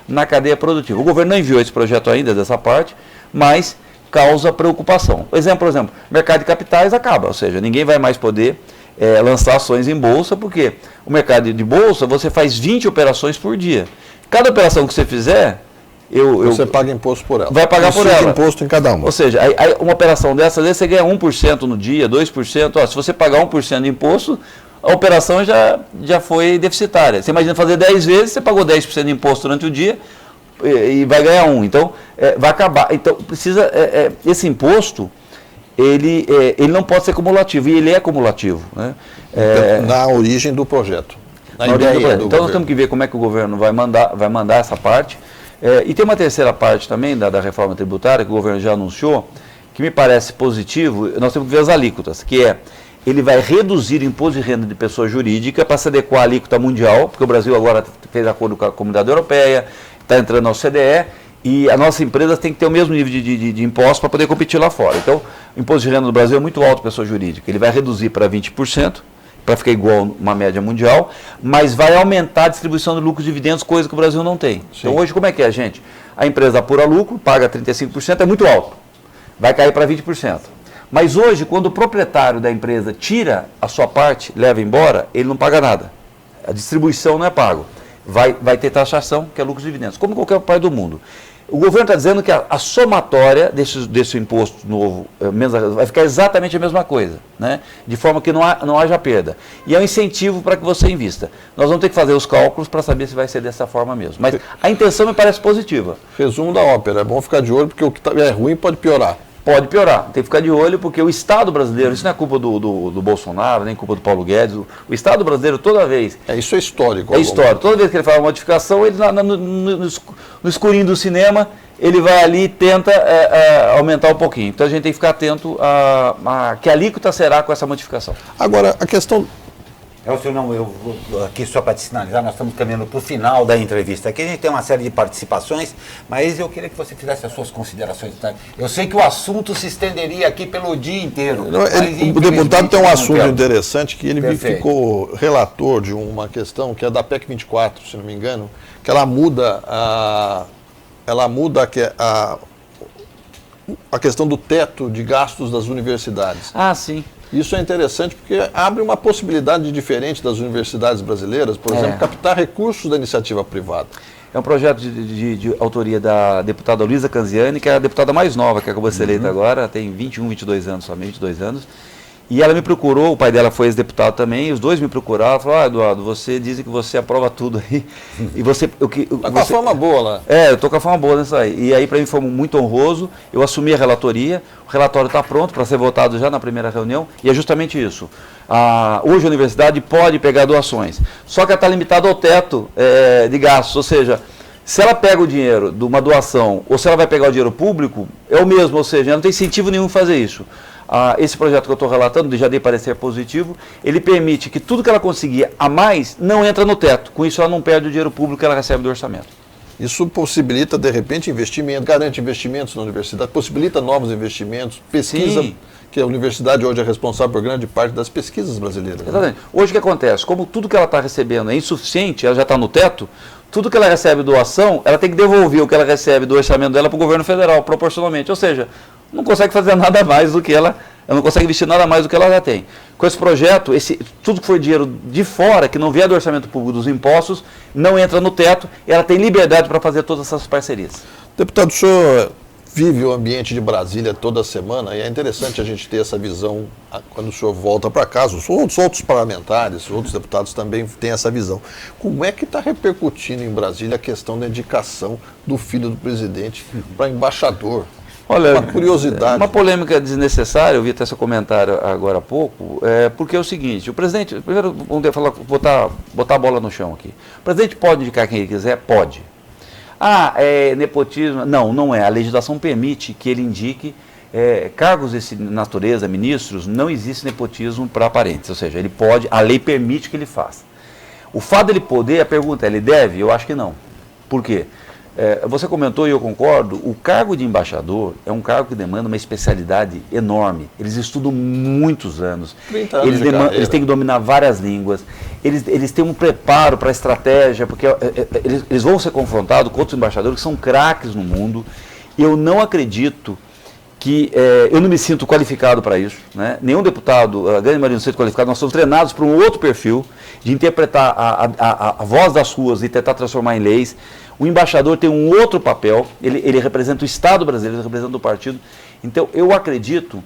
na cadeia produtiva. O governo não enviou esse projeto ainda dessa parte, mas causa preocupação. Por exemplo, mercado de capitais acaba, ou seja, ninguém vai mais poder lançar ações em bolsa, porque o mercado de bolsa, você faz 20 operações por dia. Cada operação que você fizer, você paga imposto por ela. Vai pagar por ela. Imposto em cada uma. Ou seja, uma operação dessa, às vezes você ganha 1% no dia, 2%. Se você pagar 1% de imposto, a operação já foi deficitária. Você imagina fazer 10 vezes, você pagou 10% de imposto durante o dia e vai ganhar 1%. Então, vai acabar. Então, precisa. Esse imposto, ele não pode ser cumulativo, e ele é cumulativo, né? Na origem do projeto. Na ideia então, nós temos que ver como é que o governo vai mandar essa parte. E tem uma terceira parte também da reforma tributária, que o governo já anunciou, que me parece positivo. Nós temos que ver as alíquotas, que ele vai reduzir o imposto de renda de pessoa jurídica para se adequar à alíquota mundial, porque o Brasil agora fez acordo com a Comunidade Europeia, está entrando na OCDE, e as nossas empresas têm que ter o mesmo nível de imposto para poder competir lá fora. Então, o imposto de renda no Brasil é muito alto para pessoa jurídica. Ele vai reduzir para 20%, para ficar igual uma média mundial, mas vai aumentar a distribuição de lucros e dividendos, coisa que o Brasil não tem. Sim. Então, hoje, como é que é, gente? A empresa apura lucro, paga 35%, é muito alto. Vai cair para 20%. Mas hoje, quando o proprietário da empresa tira a sua parte, leva embora, ele não paga nada. A distribuição não é pago. Vai ter taxação, que é lucros e dividendos, como em qualquer país do mundo. O governo está dizendo que a somatória desse imposto novo vai ficar exatamente a mesma coisa, né? De forma que não haja perda. E é um incentivo para que você invista. Nós vamos ter que fazer os cálculos para saber se vai ser dessa forma mesmo. Mas a intenção me parece positiva. Resumo da ópera, é bom ficar de olho, porque o que é ruim pode piorar. Pode piorar, tem que ficar de olho, porque o Estado brasileiro, isso não é culpa do Bolsonaro, nem culpa do Paulo Guedes, o Estado brasileiro toda vez... Isso é histórico. É histórico, toda vez que ele faz uma modificação, ele no escurinho do cinema, ele vai ali e tenta aumentar um pouquinho. Então a gente tem que ficar atento a que alíquota será com essa modificação. Agora, a questão... Eu vou aqui só para te sinalizar, nós estamos caminhando para o final da entrevista. Aqui a gente tem uma série de participações, mas eu queria que você fizesse as suas considerações. Tá? Eu sei que o assunto se estenderia aqui pelo dia inteiro. O deputado tem um assunto interessante, que ele ficou relator de uma questão que é da PEC 24, se não me engano, que ela muda a questão do teto de gastos das universidades. Ah, sim. Isso é interessante porque abre uma possibilidade diferente das universidades brasileiras, por exemplo, captar recursos da iniciativa privada. É um projeto de autoria da deputada Luísa Canziani, que é a deputada mais nova, que acabou de ser eleita agora, tem 21, 22 anos somente, 22 anos. E ela me procurou, o pai dela foi ex-deputado também, e os dois me procuraram, falaram, Eduardo, você diz que você aprova tudo aí, e você... Tá com a fama boa lá. Eu tô com a fama boa nisso aí. E aí para mim foi muito honroso, eu assumi a relatoria, o relatório está pronto para ser votado já na primeira reunião, e é justamente isso. Hoje a universidade pode pegar doações, só que ela está limitada ao teto de gastos, ou seja, se ela pega o dinheiro de uma doação, ou se ela vai pegar o dinheiro público, é o mesmo, ou seja, não tem incentivo nenhum fazer isso. Esse projeto que eu estou relatando, já dei parecer positivo, ele permite que tudo que ela conseguir a mais não entra no teto. Com isso ela não perde o dinheiro público que ela recebe do orçamento. Isso possibilita, de repente, investimento, garante investimentos na universidade, possibilita novos investimentos, pesquisa, Sim. que a universidade hoje é responsável por grande parte das pesquisas brasileiras. Exatamente. Né? Hoje o que acontece? Como tudo que ela está recebendo é insuficiente, ela já está no teto, tudo que ela recebe doação, ela tem que devolver o que ela recebe do orçamento dela para o governo federal, proporcionalmente. Ou seja, não consegue fazer nada mais do que ela não consegue investir nada mais do que ela já tem. Com esse projeto, tudo que for dinheiro de fora, que não vier do orçamento público dos impostos, não entra no teto, e ela tem liberdade para fazer todas essas parcerias. Deputado, o senhor vive o ambiente de Brasília toda semana, e é interessante a gente ter essa visão quando o senhor volta para casa. Os outros parlamentares, outros deputados também têm essa visão. Como é que está repercutindo em Brasília a questão da indicação do filho do presidente para embaixador? Olha, uma curiosidade. Uma polêmica desnecessária, eu vi até seu comentário agora há pouco, porque é o seguinte, o presidente, primeiro vamos botar a bola no chão aqui. O presidente pode indicar quem ele quiser? Pode. É nepotismo? Não, não é. A legislação permite que ele indique cargos desse natureza, ministros, não existe nepotismo para parentes, ou seja, ele pode, a lei permite que ele faça. O fato dele poder, a pergunta é, ele deve? Eu acho que não. Por quê? Você comentou e eu concordo, o cargo de embaixador é um cargo que demanda uma especialidade enorme. Eles estudam muitos anos, 30 anos eles têm que dominar várias línguas, eles têm um preparo para a estratégia, porque eles vão ser confrontados com outros embaixadores que são craques no mundo, e eu não acredito que eu não me sinto qualificado para isso, né? Nenhum deputado, a grande maioria não se sente qualificado, nós somos treinados para um outro perfil, de interpretar a voz das ruas e tentar transformar em leis. O embaixador tem um outro papel, ele representa o Estado brasileiro, ele representa o partido. Então, eu acredito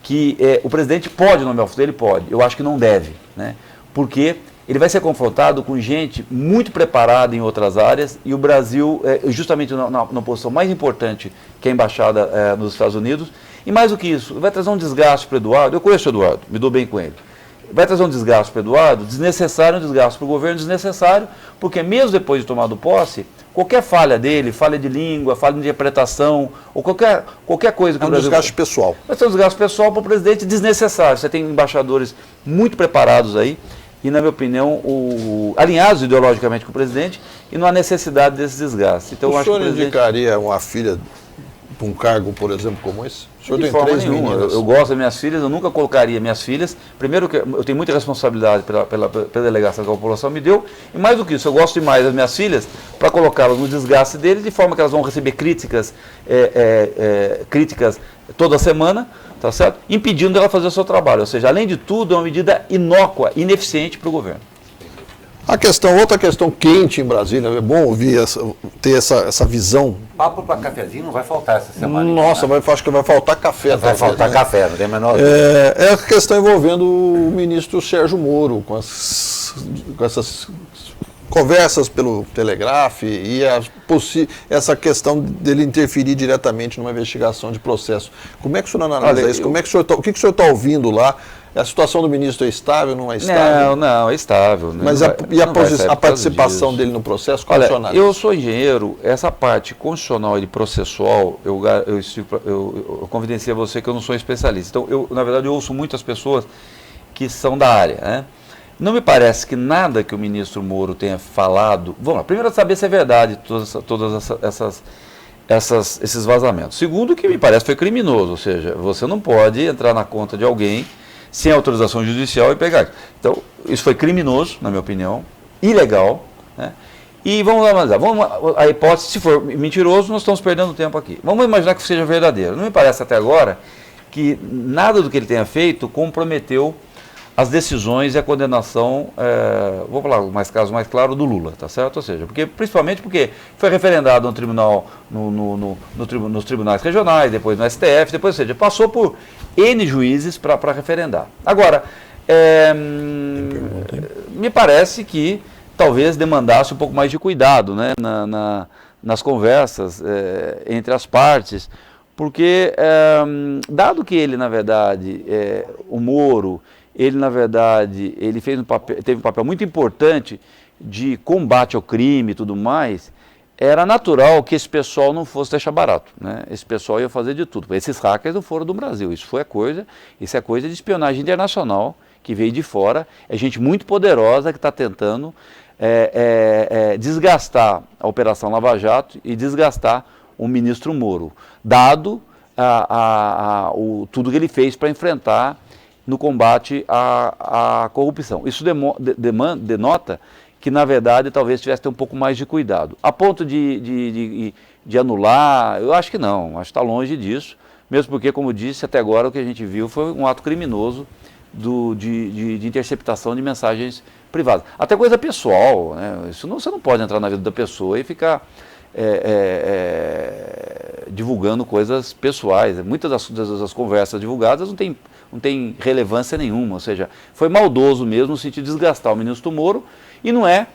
que o presidente pode nomear o filho dele, pode. Eu acho que não deve, né? Porque ele vai ser confrontado com gente muito preparada em outras áreas, e o Brasil, justamente na posição mais importante, que é a embaixada nos Estados Unidos, e mais do que isso, vai trazer um desgaste para o Eduardo. Eu conheço o Eduardo, me dou bem com ele. Vai trazer um desgaste para o Eduardo, desnecessário, um desgaste para o governo, desnecessário, porque mesmo depois de tomado posse, qualquer falha dele, falha de língua, falha de interpretação, ou qualquer coisa que o Brasil... desgaste pessoal. Vai ser um desgaste pessoal para o presidente desnecessário. Você tem embaixadores muito preparados aí, e, na minha opinião, alinhados ideologicamente com o presidente, e não há necessidade desse desgaste. Então, o senhor indicaria uma filha para um cargo, por exemplo, como esse? O senhor tem 3 meninas. Eu gosto das minhas filhas, eu nunca colocaria minhas filhas. Primeiro, que eu tenho muita responsabilidade pela delegação que a população me deu, e mais do que isso, eu gosto demais das minhas filhas para colocá-las no desgaste deles, de forma que elas vão receber críticas toda semana, tá certo? Impedindo ela fazer o seu trabalho. Ou seja, além de tudo, é uma medida inócua, ineficiente para o governo. Outra questão quente em Brasília, é bom ouvir ter essa visão. Papo para cafezinho não vai faltar essa semana. Nossa, né? Acho que vai faltar café. Vai faltar café, não tem a menor É a questão envolvendo o ministro Sérgio Moro, com essas conversas pelo Telegraph e essa questão dele interferir diretamente numa investigação de processo. Como é que o senhor analisa isso? O que o senhor está ouvindo lá? A situação do ministro é estável, não é estável? Não, é estável. Mas a participação dele no processo constitucional? Eu sou engenheiro, essa parte constitucional e processual, eu confidenciei a você que eu não sou especialista. Então, na verdade, eu ouço muitas pessoas que são da área, né? Não me parece que nada que o ministro Moro tenha falado... Vamos lá, primeiro saber se é verdade todas esses vazamentos. Segundo, que me parece foi criminoso, ou seja, você não pode entrar na conta de alguém sem autorização judicial e pegar. Então, isso foi criminoso, na minha opinião, ilegal, né? E vamos analisar. A hipótese, se for mentiroso, nós estamos perdendo tempo aqui. Vamos imaginar que seja verdadeiro. Não me parece até agora que nada do que ele tenha feito comprometeu as decisões e a condenação, vou falar mais caso mais claro, do Lula, tá certo? Ou seja, principalmente porque foi referendado no tribunal, nos tribunais regionais, depois no STF, depois, ou seja, passou por N juízes para referendar. Agora, me parece que talvez demandasse um pouco mais de cuidado, né, nas conversas entre as partes, porque, dado que ele, na verdade, o Moro, ele, na verdade, ele teve um papel muito importante de combate ao crime e tudo mais, era natural que esse pessoal não fosse deixar barato, né? Esse pessoal ia fazer de tudo. Esses hackers não foram do Brasil, isso é coisa de espionagem internacional, que veio de fora, é gente muito poderosa que está tentando desgastar a Operação Lava Jato e desgastar o ministro Moro, dado tudo que ele fez para enfrentar no combate à corrupção. Isso denota que, na verdade, talvez tivesse que ter um pouco mais de cuidado. A ponto de anular, eu acho que não, acho que está longe disso, mesmo porque, como disse, até agora o que a gente viu foi um ato criminoso de interceptação de mensagens privadas. Até coisa pessoal, né? Você não pode entrar na vida da pessoa e ficar divulgando coisas pessoais. Muitas das conversas divulgadas não tem relevância nenhuma, ou seja, foi maldoso mesmo no sentido de desgastar o ministro Moro, e não é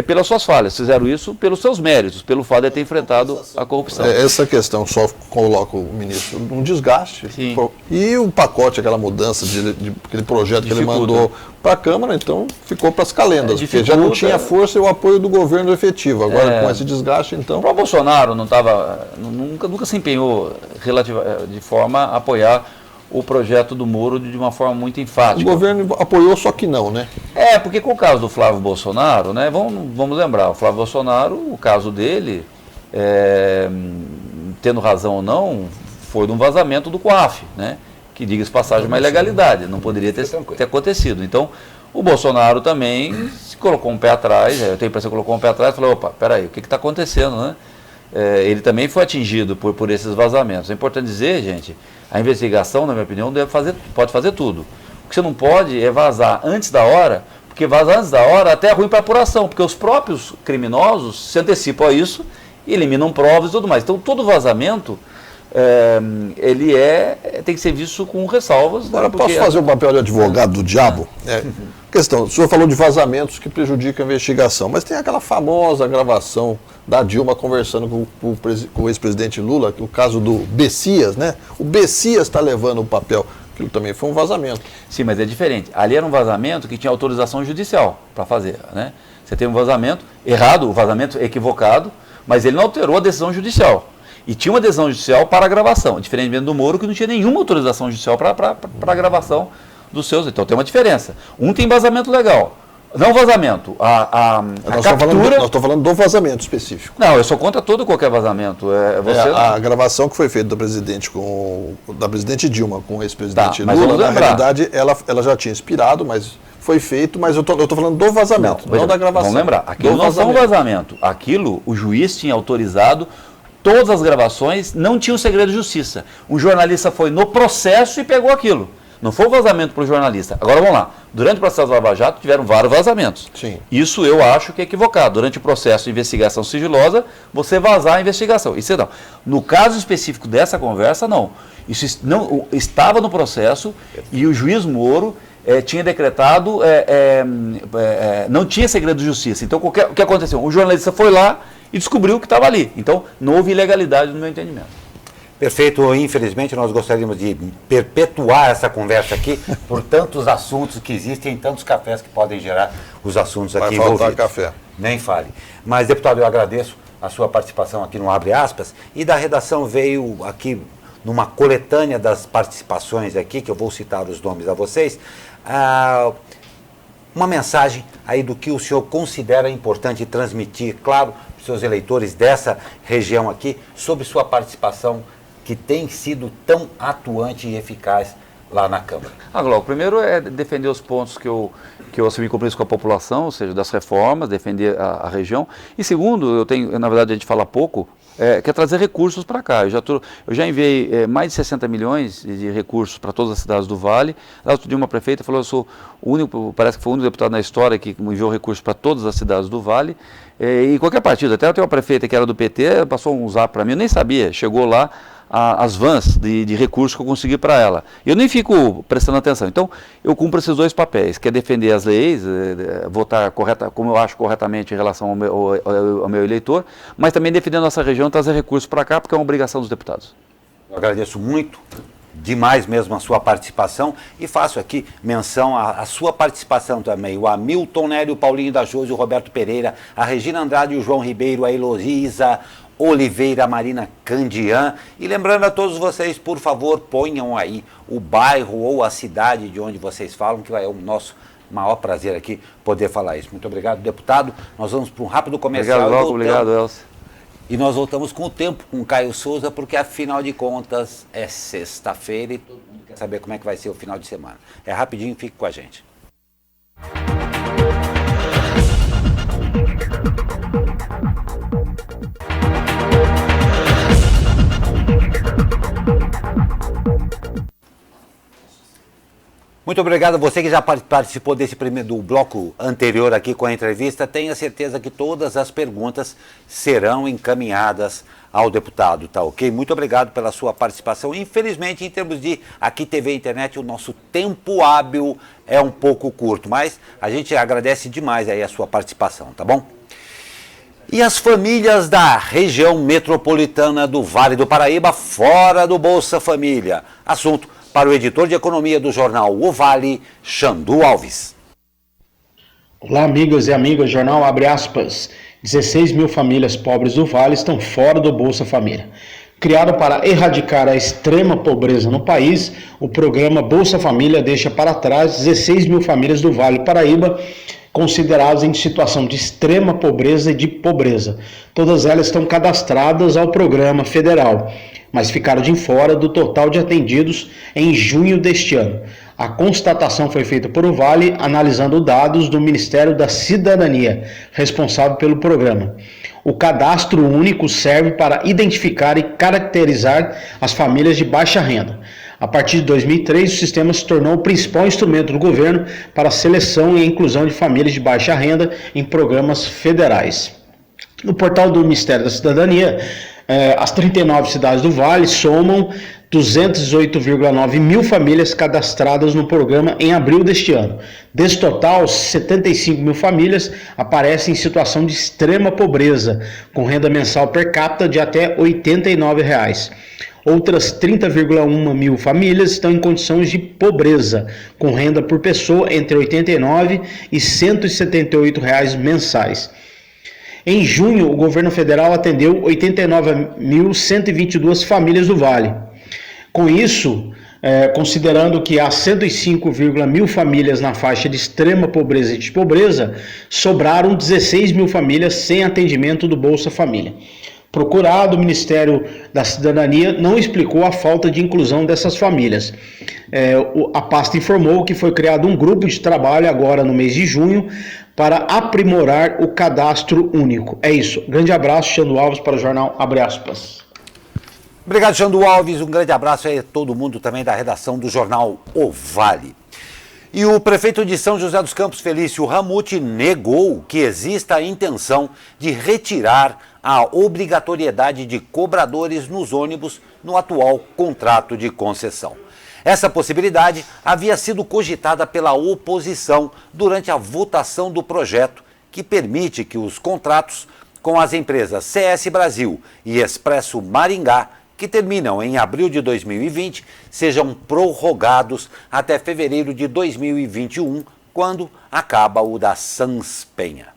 pelas suas falhas, fizeram isso pelos seus méritos, pelo fato de ter enfrentado a corrupção. Essa questão só coloca o ministro num desgaste. Sim. E o pacote, aquela mudança aquele projeto que ele mandou para a Câmara, então ficou para as calendas, porque já não tinha força e o apoio do governo efetivo. Agora, com esse desgaste, então... O Bolsonaro nunca se empenhou de forma a apoiar o projeto do Moro de uma forma muito enfática. O governo apoiou, só que não, né? Porque com o caso do Flávio Bolsonaro, né, vamos lembrar, o Flávio Bolsonaro, o caso dele, tendo razão ou não, foi de um vazamento do COAF, né, que, diga-se passagem, uma ilegalidade, não poderia ter acontecido. Então, o Bolsonaro também se colocou um pé atrás, eu tenho a impressão que colocou um pé atrás e falou, opa, peraí, o que está acontecendo, né? Ele também foi atingido por esses vazamentos. É importante dizer, gente, a investigação, na minha opinião, pode fazer tudo. O que você não pode é vazar antes da hora, porque vazar antes da hora até é ruim para a apuração, porque os próprios criminosos se antecipam a isso e eliminam provas e tudo mais. Então, todo vazamento, ele tem que ser visto com ressalvas. Agora, posso fazer o papel de advogado do diabo? Questão, o senhor falou de vazamentos que prejudicam a investigação, mas tem aquela famosa gravação da Dilma conversando com o ex-presidente Lula, o caso do Bessias, né? O Bessias está levando o papel, aquilo também foi um vazamento. Sim, mas é diferente. Ali era um vazamento que tinha autorização judicial para fazer, né? Você tem um vazamento errado, o vazamento equivocado, mas ele não alterou a decisão judicial. E tinha uma decisão judicial para a gravação, diferentemente do Moro, que não tinha nenhuma autorização judicial para a gravação dos seus. Então tem uma diferença. Um tem vazamento legal. Não vazamento, a captura... Nós estamos falando do vazamento específico. Não, eu sou contra todo qualquer vazamento. A gravação que foi feita da presidente Dilma com o ex-presidente Lula, na realidade, ela já tinha expirado, mas foi feito, mas eu estou falando do vazamento, não da gravação. Vamos lembrar, aquilo não foi um vazamento. Aquilo, o juiz tinha autorizado, todas as gravações, não tinha o segredo de justiça. Um jornalista foi no processo e pegou aquilo. Não foi um vazamento para o jornalista. Agora vamos lá. Durante o processo do Lava Jato tiveram vários vazamentos. Sim. Isso eu acho que é equivocado. Durante o processo de investigação sigilosa, você vazar a investigação. Isso não. No caso específico dessa conversa, não. Isso não estava no processo e o juiz Moro tinha decretado, não tinha segredo de justiça. Então o que aconteceu? O jornalista foi lá e descobriu que estava ali. Então não houve ilegalidade no meu entendimento. Perfeito, infelizmente nós gostaríamos de perpetuar essa conversa aqui por tantos assuntos que existem, tantos cafés que podem gerar os assuntos aqui envolvidos. Vai faltar café. Nem fale. Mas, deputado, eu agradeço a sua participação aqui no Abre Aspas, e da redação veio aqui numa coletânea das participações aqui, que eu vou citar os nomes a vocês, uma mensagem aí do que o senhor considera importante transmitir, claro, para os seus eleitores dessa região aqui, sobre sua participação que tem sido tão atuante e eficaz lá na Câmara? Glauco, primeiro é defender os pontos que eu assumi compromisso com a população, ou seja, das reformas, defender a região. E segundo, na verdade a gente fala pouco, que é trazer recursos para cá. Eu já enviei mais de 60 milhões de recursos para todas as cidades do Vale. Lá outro dia uma prefeita falou, eu sou o único, parece que foi o único deputado na história que enviou recursos para todas as cidades do Vale. E qualquer partido, até eu tenho uma prefeita que era do PT, passou um zap para mim, eu nem sabia, chegou lá as vans de recursos que eu consegui para ela. Eu nem fico prestando atenção. Então, eu cumpro esses dois papéis, que é defender as leis, votar como eu acho corretamente em relação ao meu eleitor, mas também defender a nossa região, trazer recursos para cá, porque é uma obrigação dos deputados. Eu agradeço muito, demais mesmo a sua participação, e faço aqui menção à sua participação também, o Hamilton Nélio, o Paulinho da Jose, o Roberto Pereira, a Regina Andrade, o João Ribeiro, a Heloísa Oliveira, a Marina Candian. E lembrando a todos vocês, por favor, ponham aí o bairro ou a cidade de onde vocês falam, que é o nosso maior prazer aqui poder falar isso. Muito obrigado, deputado. Nós vamos para um rápido comercial. Obrigado, Glauco. Obrigado, Elcio. E nós voltamos com o tempo com o Caio Souza, porque afinal de contas é sexta-feira e todo mundo quer saber como é que vai ser o final de semana. É rapidinho, fique com a gente. Muito obrigado a você que já participou do bloco anterior aqui com a entrevista. Tenha certeza que todas as perguntas serão encaminhadas ao deputado, tá ok? Muito obrigado pela sua participação. Infelizmente, em termos de aqui TV e internet, o nosso tempo hábil é um pouco curto, mas a gente agradece demais aí a sua participação, tá bom? E as famílias da região metropolitana do Vale do Paraíba fora do Bolsa Família? Assunto para o editor de economia do jornal O Vale, Xandu Alves. Olá, amigas e amigos, jornal abre aspas. 16 mil famílias pobres do Vale estão fora do Bolsa Família. Criado para erradicar a extrema pobreza no país, o programa Bolsa Família deixa para trás 16 mil famílias do Vale do Paraíba, consideradas em situação de extrema pobreza e de pobreza. Todas elas estão cadastradas ao programa federal, mas ficaram de fora do total de atendidos em junho deste ano. A constatação foi feita por o Vale, analisando dados do Ministério da Cidadania, responsável pelo programa. O cadastro único serve para identificar e caracterizar as famílias de baixa renda. A partir de 2003, o sistema se tornou o principal instrumento do governo para a seleção e a inclusão de famílias de baixa renda em programas federais. No portal do Ministério da Cidadania, as 39 cidades do Vale somam 218,9 mil famílias cadastradas no programa em abril deste ano. Desse total, 75 mil famílias aparecem em situação de extrema pobreza, com renda mensal per capita de até R$ 89. Outras 30,1 mil famílias estão em condições de pobreza, com renda por pessoa entre R$ 89 e R$ 178 mensais. Em junho, o governo federal atendeu 89.122 famílias do Vale. Com isso, considerando que há 105 mil famílias na faixa de extrema pobreza e de pobreza, sobraram 16 mil famílias sem atendimento do Bolsa Família. Procurado, o Ministério da Cidadania não explicou a falta de inclusão dessas famílias. A pasta informou que foi criado um grupo de trabalho agora no mês de junho para aprimorar o cadastro único. É isso. Grande abraço, Xandu Alves, para o jornal Abre Aspas. Obrigado, Xandu Alves. Um grande abraço aí a todo mundo também da redação do jornal O Vale. E o prefeito de São José dos Campos, Felício Ramute, negou que exista a intenção de retirar a obrigatoriedade de cobradores nos ônibus no atual contrato de concessão. Essa possibilidade havia sido cogitada pela oposição durante a votação do projeto, que permite que os contratos com as empresas CS Brasil e Expresso Maringá, que terminam em abril de 2020, sejam prorrogados até fevereiro de 2021, quando acaba o da Sanspenha.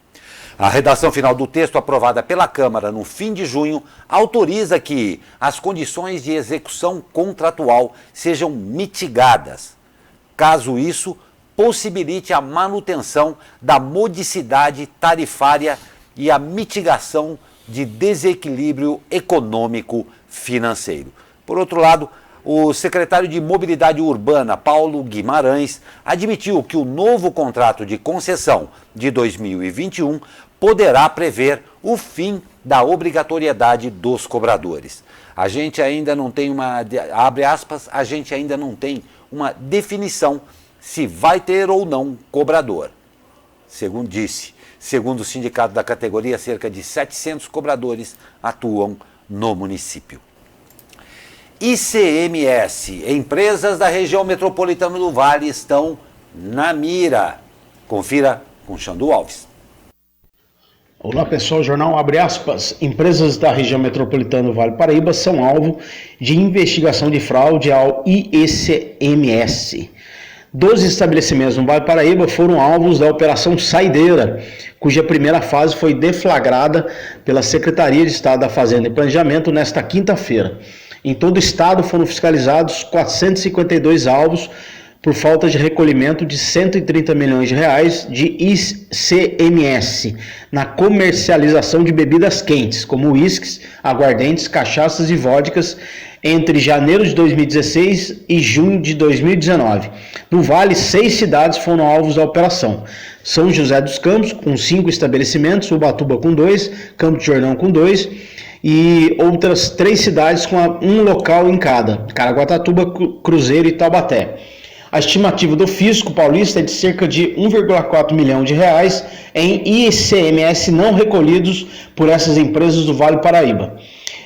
A redação final do texto, aprovada pela Câmara no fim de junho, autoriza que as condições de execução contratual sejam mitigadas, caso isso possibilite a manutenção da modicidade tarifária e a mitigação de desequilíbrio econômico financeiro. Por outro lado, O secretário de Mobilidade Urbana, Paulo Guimarães, admitiu que o novo contrato de concessão de 2021 poderá prever o fim da obrigatoriedade dos cobradores. A gente ainda não tem abre aspas, a gente ainda não tem uma definição se vai ter ou não cobrador. Segundo o sindicato da categoria, cerca de 700 cobradores atuam no município. ICMS, empresas da região metropolitana do Vale estão na mira. Confira com Xandu Alves. Olá pessoal, jornal abre aspas. Empresas da região metropolitana do Vale do Paraíba são alvo de investigação de fraude ao ICMS. 12 estabelecimentos no Vale do Paraíba foram alvos da Operação Saideira, cuja primeira fase foi deflagrada pela Secretaria de Estado da Fazenda e Planejamento nesta quinta-feira. Em todo o estado foram fiscalizados 452 alvos por falta de recolhimento de 130 milhões de reais de ICMS na comercialização de bebidas quentes, como uísques, aguardentes, cachaças e vodkas, entre janeiro de 2016 e junho de 2019. No Vale, 6 cidades foram alvos da operação. São José dos Campos, com 5 estabelecimentos, Ubatuba com 2, Campo de Jordão com 2, e outras 3 cidades com um local em cada, Caraguatatuba, Cruzeiro e Taubaté. A estimativa do fisco paulista é de cerca de 1,4 milhão de reais em ICMS não recolhidos por essas empresas do Vale do Paraíba.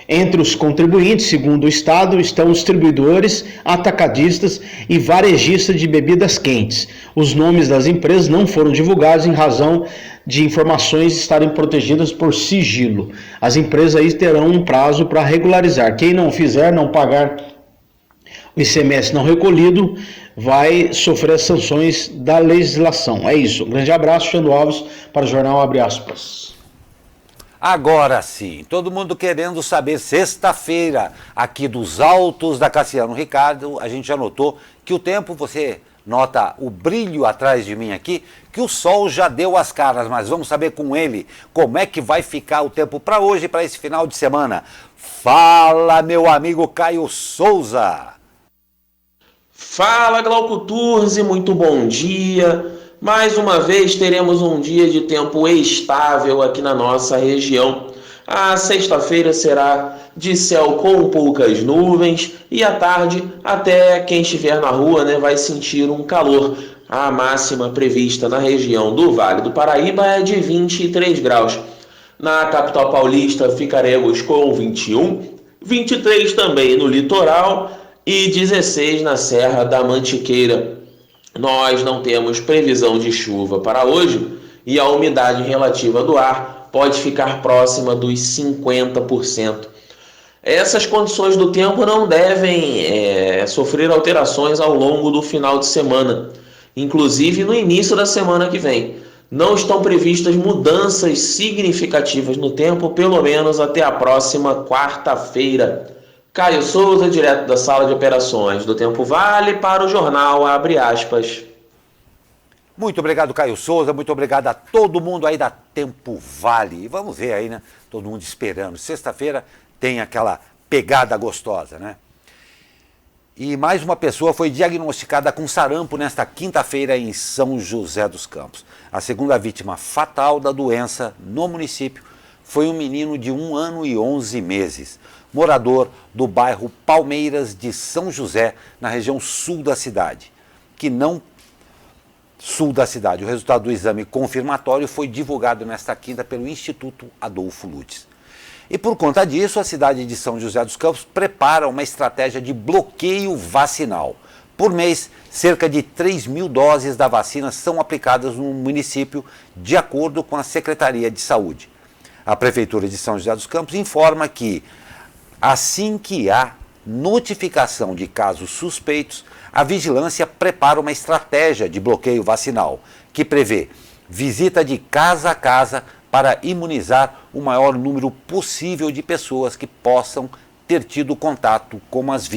Entre os contribuintes, segundo o Estado, estão os distribuidores, atacadistas e varejistas de bebidas quentes. Os nomes das empresas não foram divulgados em razão de informações estarem protegidas por sigilo. As empresas aí terão um prazo para regularizar. Quem não fizer, não pagar o ICMS não recolhido, vai sofrer as sanções da legislação. É isso. Um grande abraço, Xandu Alves, para o Jornal Abre Aspas. Agora sim, todo mundo querendo saber, sexta-feira, aqui dos altos da Cassiano Ricardo, a gente já notou que o tempo, você nota o brilho atrás de mim aqui, que o sol já deu as caras, mas vamos saber com ele como é que vai ficar o tempo para hoje, para esse final de semana. Fala, meu amigo Caio Souza! Fala, Glauco Turzi, muito bom dia. Mais uma vez teremos um dia de tempo estável aqui na nossa região. A sexta-feira será de céu com poucas nuvens e à tarde até quem estiver na rua, vai sentir um calor. A máxima prevista na região do Vale do Paraíba é de 23 graus. Na capital paulista ficaremos com 21, 23 também no litoral e 16 na Serra da Mantiqueira. Nós não temos previsão de chuva para hoje e a umidade relativa do ar pode ficar próxima dos 50%. Essas condições do tempo não devem sofrer alterações ao longo do final de semana, inclusive no início da semana que vem. Não estão previstas mudanças significativas no tempo, pelo menos até a próxima quarta-feira. Caio Souza, direto da sala de operações do Tempo Vale, para o jornal Abre Aspas. Muito obrigado, Caio Souza, muito obrigado a todo mundo aí da Tempo Vale. E vamos ver aí, todo mundo esperando. Sexta-feira tem aquela pegada gostosa, E mais uma pessoa foi diagnosticada com sarampo nesta quinta-feira em São José dos Campos. A segunda vítima fatal da doença no município foi um menino de 1 ano e 11 meses, morador do bairro Palmeiras de São José, na região sul da cidade. O resultado do exame confirmatório foi divulgado nesta quinta pelo Instituto Adolfo Lutz. E por conta disso, a cidade de São José dos Campos prepara uma estratégia de bloqueio vacinal. Por mês, cerca de 3.000 doses da vacina são aplicadas no município, de acordo com a Secretaria de Saúde. A Prefeitura de São José dos Campos informa que, assim que há notificação de casos suspeitos, a vigilância prepara uma estratégia de bloqueio vacinal, que prevê visita de casa a casa para imunizar o maior número possível de pessoas que possam ter tido contato com as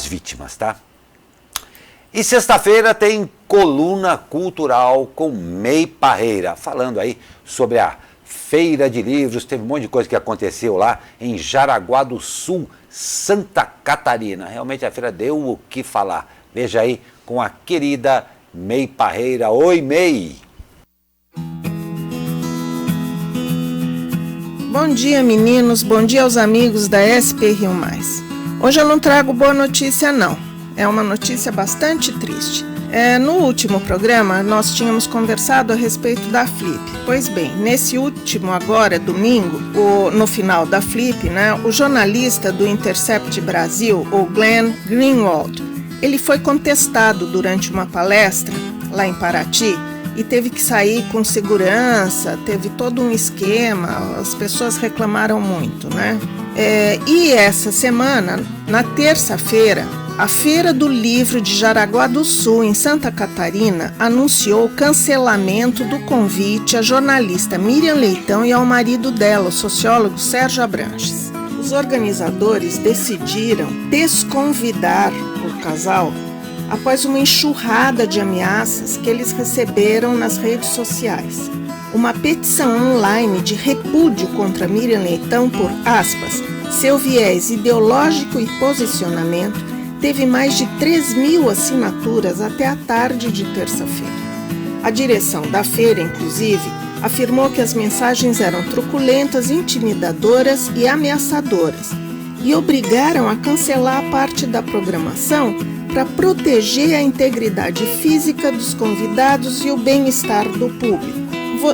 vítimas, E sexta-feira tem coluna cultural com Mei Parreira, falando aí sobre a feira de livros, teve um monte de coisa que aconteceu lá em Jaraguá do Sul, Santa Catarina. Realmente a feira deu o que falar. Veja aí com a querida May Parreira. Oi, May! Bom dia, meninos. Bom dia aos amigos da SP Rio Mais. Hoje eu não trago boa notícia, não. É uma notícia bastante triste. No último programa, nós tínhamos conversado a respeito da Flip. Pois bem, nesse último agora, domingo, no final da Flip, né, o jornalista do Intercept Brasil, o Glenn Greenwald, ele foi contestado durante uma palestra lá em Paraty e teve que sair com segurança, teve todo um esquema, as pessoas reclamaram muito, né? E essa semana, na terça-feira, a Feira do Livro de Jaraguá do Sul, em Santa Catarina, anunciou o cancelamento do convite à jornalista Miriam Leitão e ao marido dela, o sociólogo Sérgio Abranches. Os organizadores decidiram desconvidar o casal após uma enxurrada de ameaças que eles receberam nas redes sociais. Uma petição online de repúdio contra Miriam Leitão por, aspas, seu viés ideológico e posicionamento teve mais de 3.000 assinaturas até a tarde de terça-feira. A direção da feira, inclusive, afirmou que as mensagens eram truculentas, intimidadoras e ameaçadoras e obrigaram a cancelar a parte da programação para proteger a integridade física dos convidados e o bem-estar do público.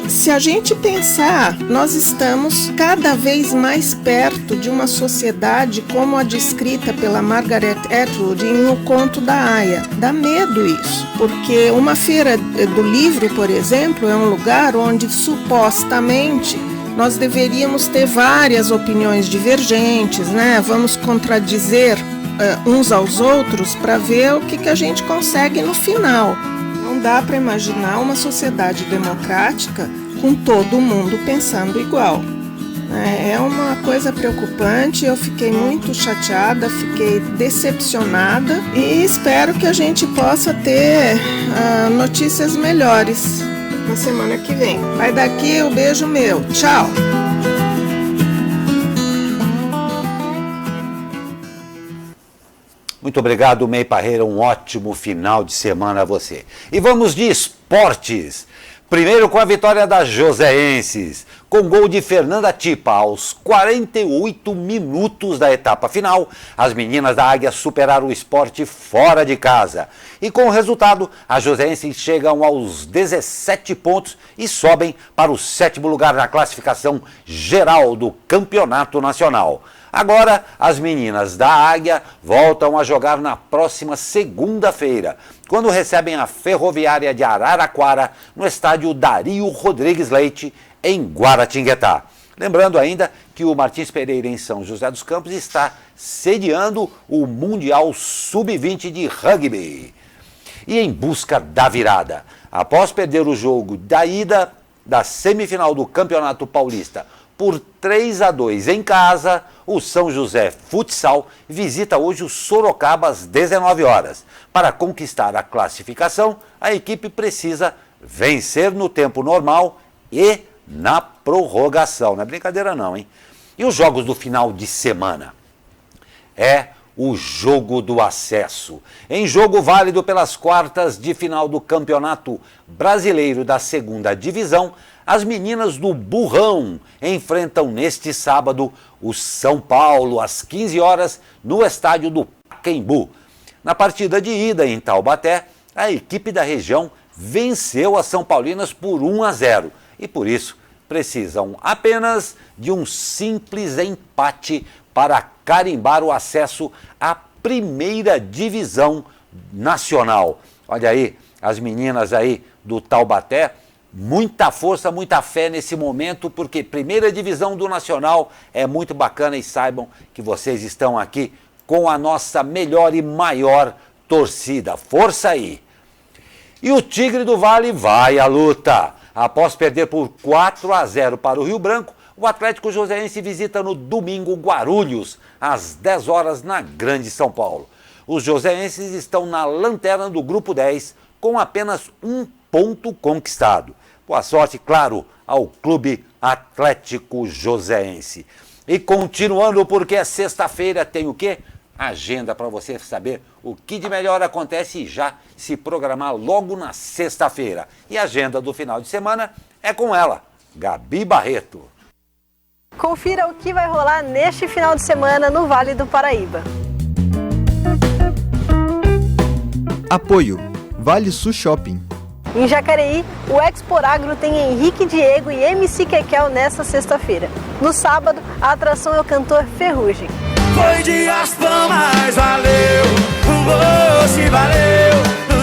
Se a gente pensar, nós estamos cada vez mais perto de uma sociedade como a descrita pela Margaret Atwood em O Conto da Aia. Dá medo isso, porque uma feira do livro, por exemplo, é um lugar onde supostamente nós deveríamos ter várias opiniões divergentes, né? Vamos contradizer uns aos outros para ver o que a gente consegue no final. Não dá para imaginar uma sociedade democrática com todo mundo pensando igual. É uma coisa preocupante, eu fiquei muito chateada, fiquei decepcionada e espero que a gente possa ter notícias melhores na semana que vem. Vai daqui o beijo meu. Tchau! Muito obrigado, May Parreira. Um ótimo final de semana a você. E vamos de esportes. Primeiro com a vitória das joseenses, com gol de Fernanda Tipa aos 48 minutos da etapa final. As meninas da Águia superaram o Sport fora de casa. E com o resultado, as joseenses chegam aos 17 pontos e sobem para o 7º lugar na classificação geral do Campeonato Nacional. Agora, as meninas da Águia voltam a jogar na próxima segunda-feira, quando recebem a Ferroviária de Araraquara no estádio Dario Rodrigues Leite, em Guaratinguetá. Lembrando ainda que o Martins Pereira, em São José dos Campos, está sediando o Mundial Sub-20 de Rugby. E em busca da virada, após perder o jogo da ida da semifinal do Campeonato Paulista por 3-2 em casa, o São José Futsal visita hoje o Sorocaba às 19 horas. Para conquistar a classificação, a equipe precisa vencer no tempo normal e na prorrogação. Não é brincadeira não, hein? E os jogos do final de semana? É o jogo do acesso. Em jogo válido pelas quartas de final do Campeonato Brasileiro da 2ª Divisão, as meninas do Burrão enfrentam neste sábado o São Paulo às 15 horas no estádio do Pacaembu. Na partida de ida em Taubaté, a equipe da região venceu as São Paulinas por 1-0 e por isso precisam apenas de um simples empate para carimbar o acesso à 1ª Divisão Nacional. Olha aí, as meninas aí do Taubaté, muita força, muita fé nesse momento, porque 1ª Divisão do Nacional é muito bacana e saibam que vocês estão aqui com a nossa melhor e maior torcida. Força aí! E o Tigre do Vale vai à luta. Após perder por 4-0 para o Rio Branco, o Atlético Joseense visita no domingo Guarulhos, às 10 horas na Grande São Paulo. Os joseenses estão na lanterna do Grupo 10, com apenas um ponto conquistado. Boa sorte, claro, ao Clube Atlético Joseense. E continuando, porque é sexta-feira, tem o quê? Agenda para você saber o que de melhor acontece e já se programar logo na sexta-feira. E a agenda do final de semana é com ela, Gabi Barreto. Confira o que vai rolar neste final de semana no Vale do Paraíba. Apoio Vale Sul Shopping. Em Jacareí, o Expor Agro tem Henrique Diego e MC Kekel nesta sexta-feira. No sábado, a atração é o cantor Ferrugem. Foi de aspa, mas valeu, você valeu.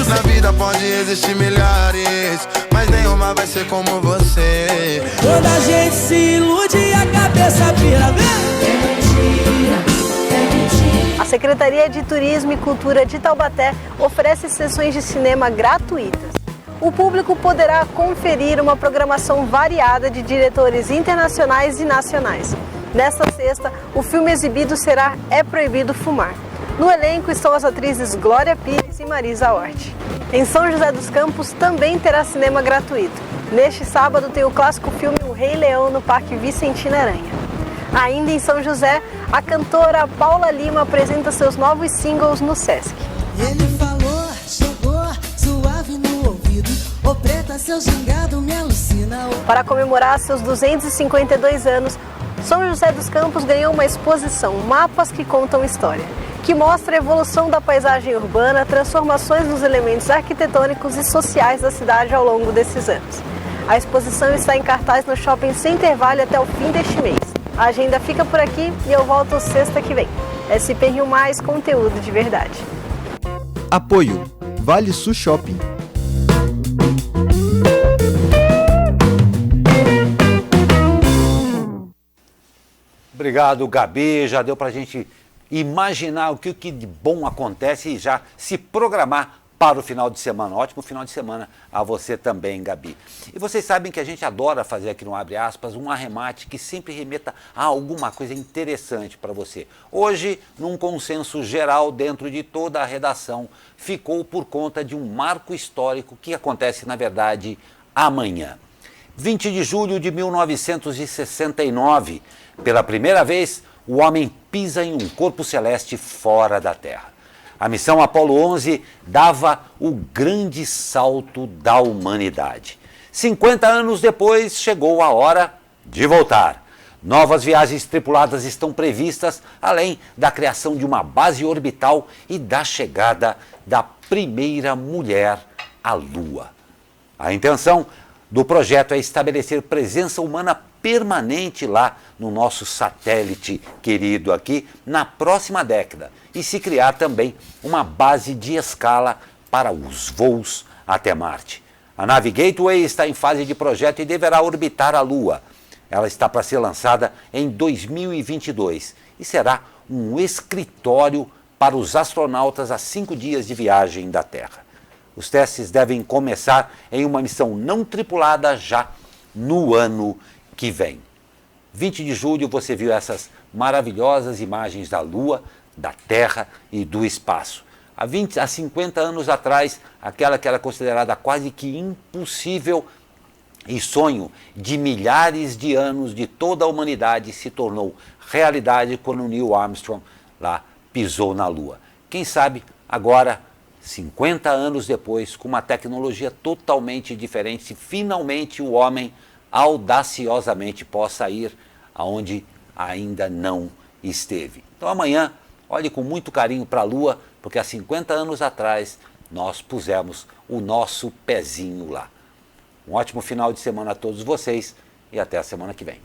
Na vida pode existir milhares, mas nenhuma vai ser como você. Quando a gente se ilude, a cabeça vira. A Secretaria de Turismo e Cultura de Taubaté oferece sessões de cinema gratuitas. O público poderá conferir uma programação variada de diretores internacionais e nacionais. Nesta sexta, o filme exibido será É Proibido Fumar. No elenco estão as atrizes Glória Pires e Marisa Hort. Em São José dos Campos também terá cinema gratuito. Neste sábado tem o clássico filme O Rei Leão no Parque Vicentina Aranha. Ainda em São José, a cantora Paula Lima apresenta seus novos singles no Sesc. Ele falou, chegou, suave no ouvido, ô preta, seu gingado me alucina. Para comemorar seus 252 anos, São José dos Campos ganhou uma exposição, Mapas que Contam História, que mostra a evolução da paisagem urbana, transformações nos elementos arquitetônicos e sociais da cidade ao longo desses anos. A exposição está em cartaz no Shopping Center Vale até o fim deste mês. A agenda fica por aqui e eu volto sexta que vem. SP Rio Mais, conteúdo de verdade. Apoio Vale Sul Shopping. Obrigado, Gabi. Já deu para a gente imaginar o que de bom acontece e já se programar para o final de semana. Ótimo final de semana a você também, Gabi. E vocês sabem que a gente adora fazer aqui no Abre Aspas um arremate que sempre remeta a alguma coisa interessante para você. Hoje, num consenso geral dentro de toda a redação, ficou por conta de um marco histórico que acontece, na verdade, amanhã. 20 de julho de 1969, pela primeira vez, o homem pisa em um corpo celeste fora da Terra. A missão Apollo 11 dava o grande salto da humanidade. 50 anos depois, chegou a hora de voltar. Novas viagens tripuladas estão previstas, além da criação de uma base orbital e da chegada da primeira mulher à Lua. A intenção do projeto é estabelecer presença humana permanente lá no nosso satélite querido aqui na próxima década e se criar também uma base de escala para os voos até Marte. A nave Gateway está em fase de projeto e deverá orbitar a Lua. Ela está para ser lançada em 2022 e será um escritório para os astronautas a 5 dias de viagem da Terra. Os testes devem começar em uma missão não tripulada já no ano que vem. 20 de julho você viu essas maravilhosas imagens da Lua, da Terra e do espaço. Há 50 anos atrás, aquela que era considerada quase que impossível e sonho de milhares de anos de toda a humanidade se tornou realidade quando Neil Armstrong lá pisou na Lua. Quem sabe agora, 50 anos depois, com uma tecnologia totalmente diferente, se finalmente o homem audaciosamente possa ir aonde ainda não esteve. Então amanhã, olhe com muito carinho para a Lua, porque há 50 anos atrás nós pusemos o nosso pezinho lá. Um ótimo final de semana a todos vocês e até a semana que vem.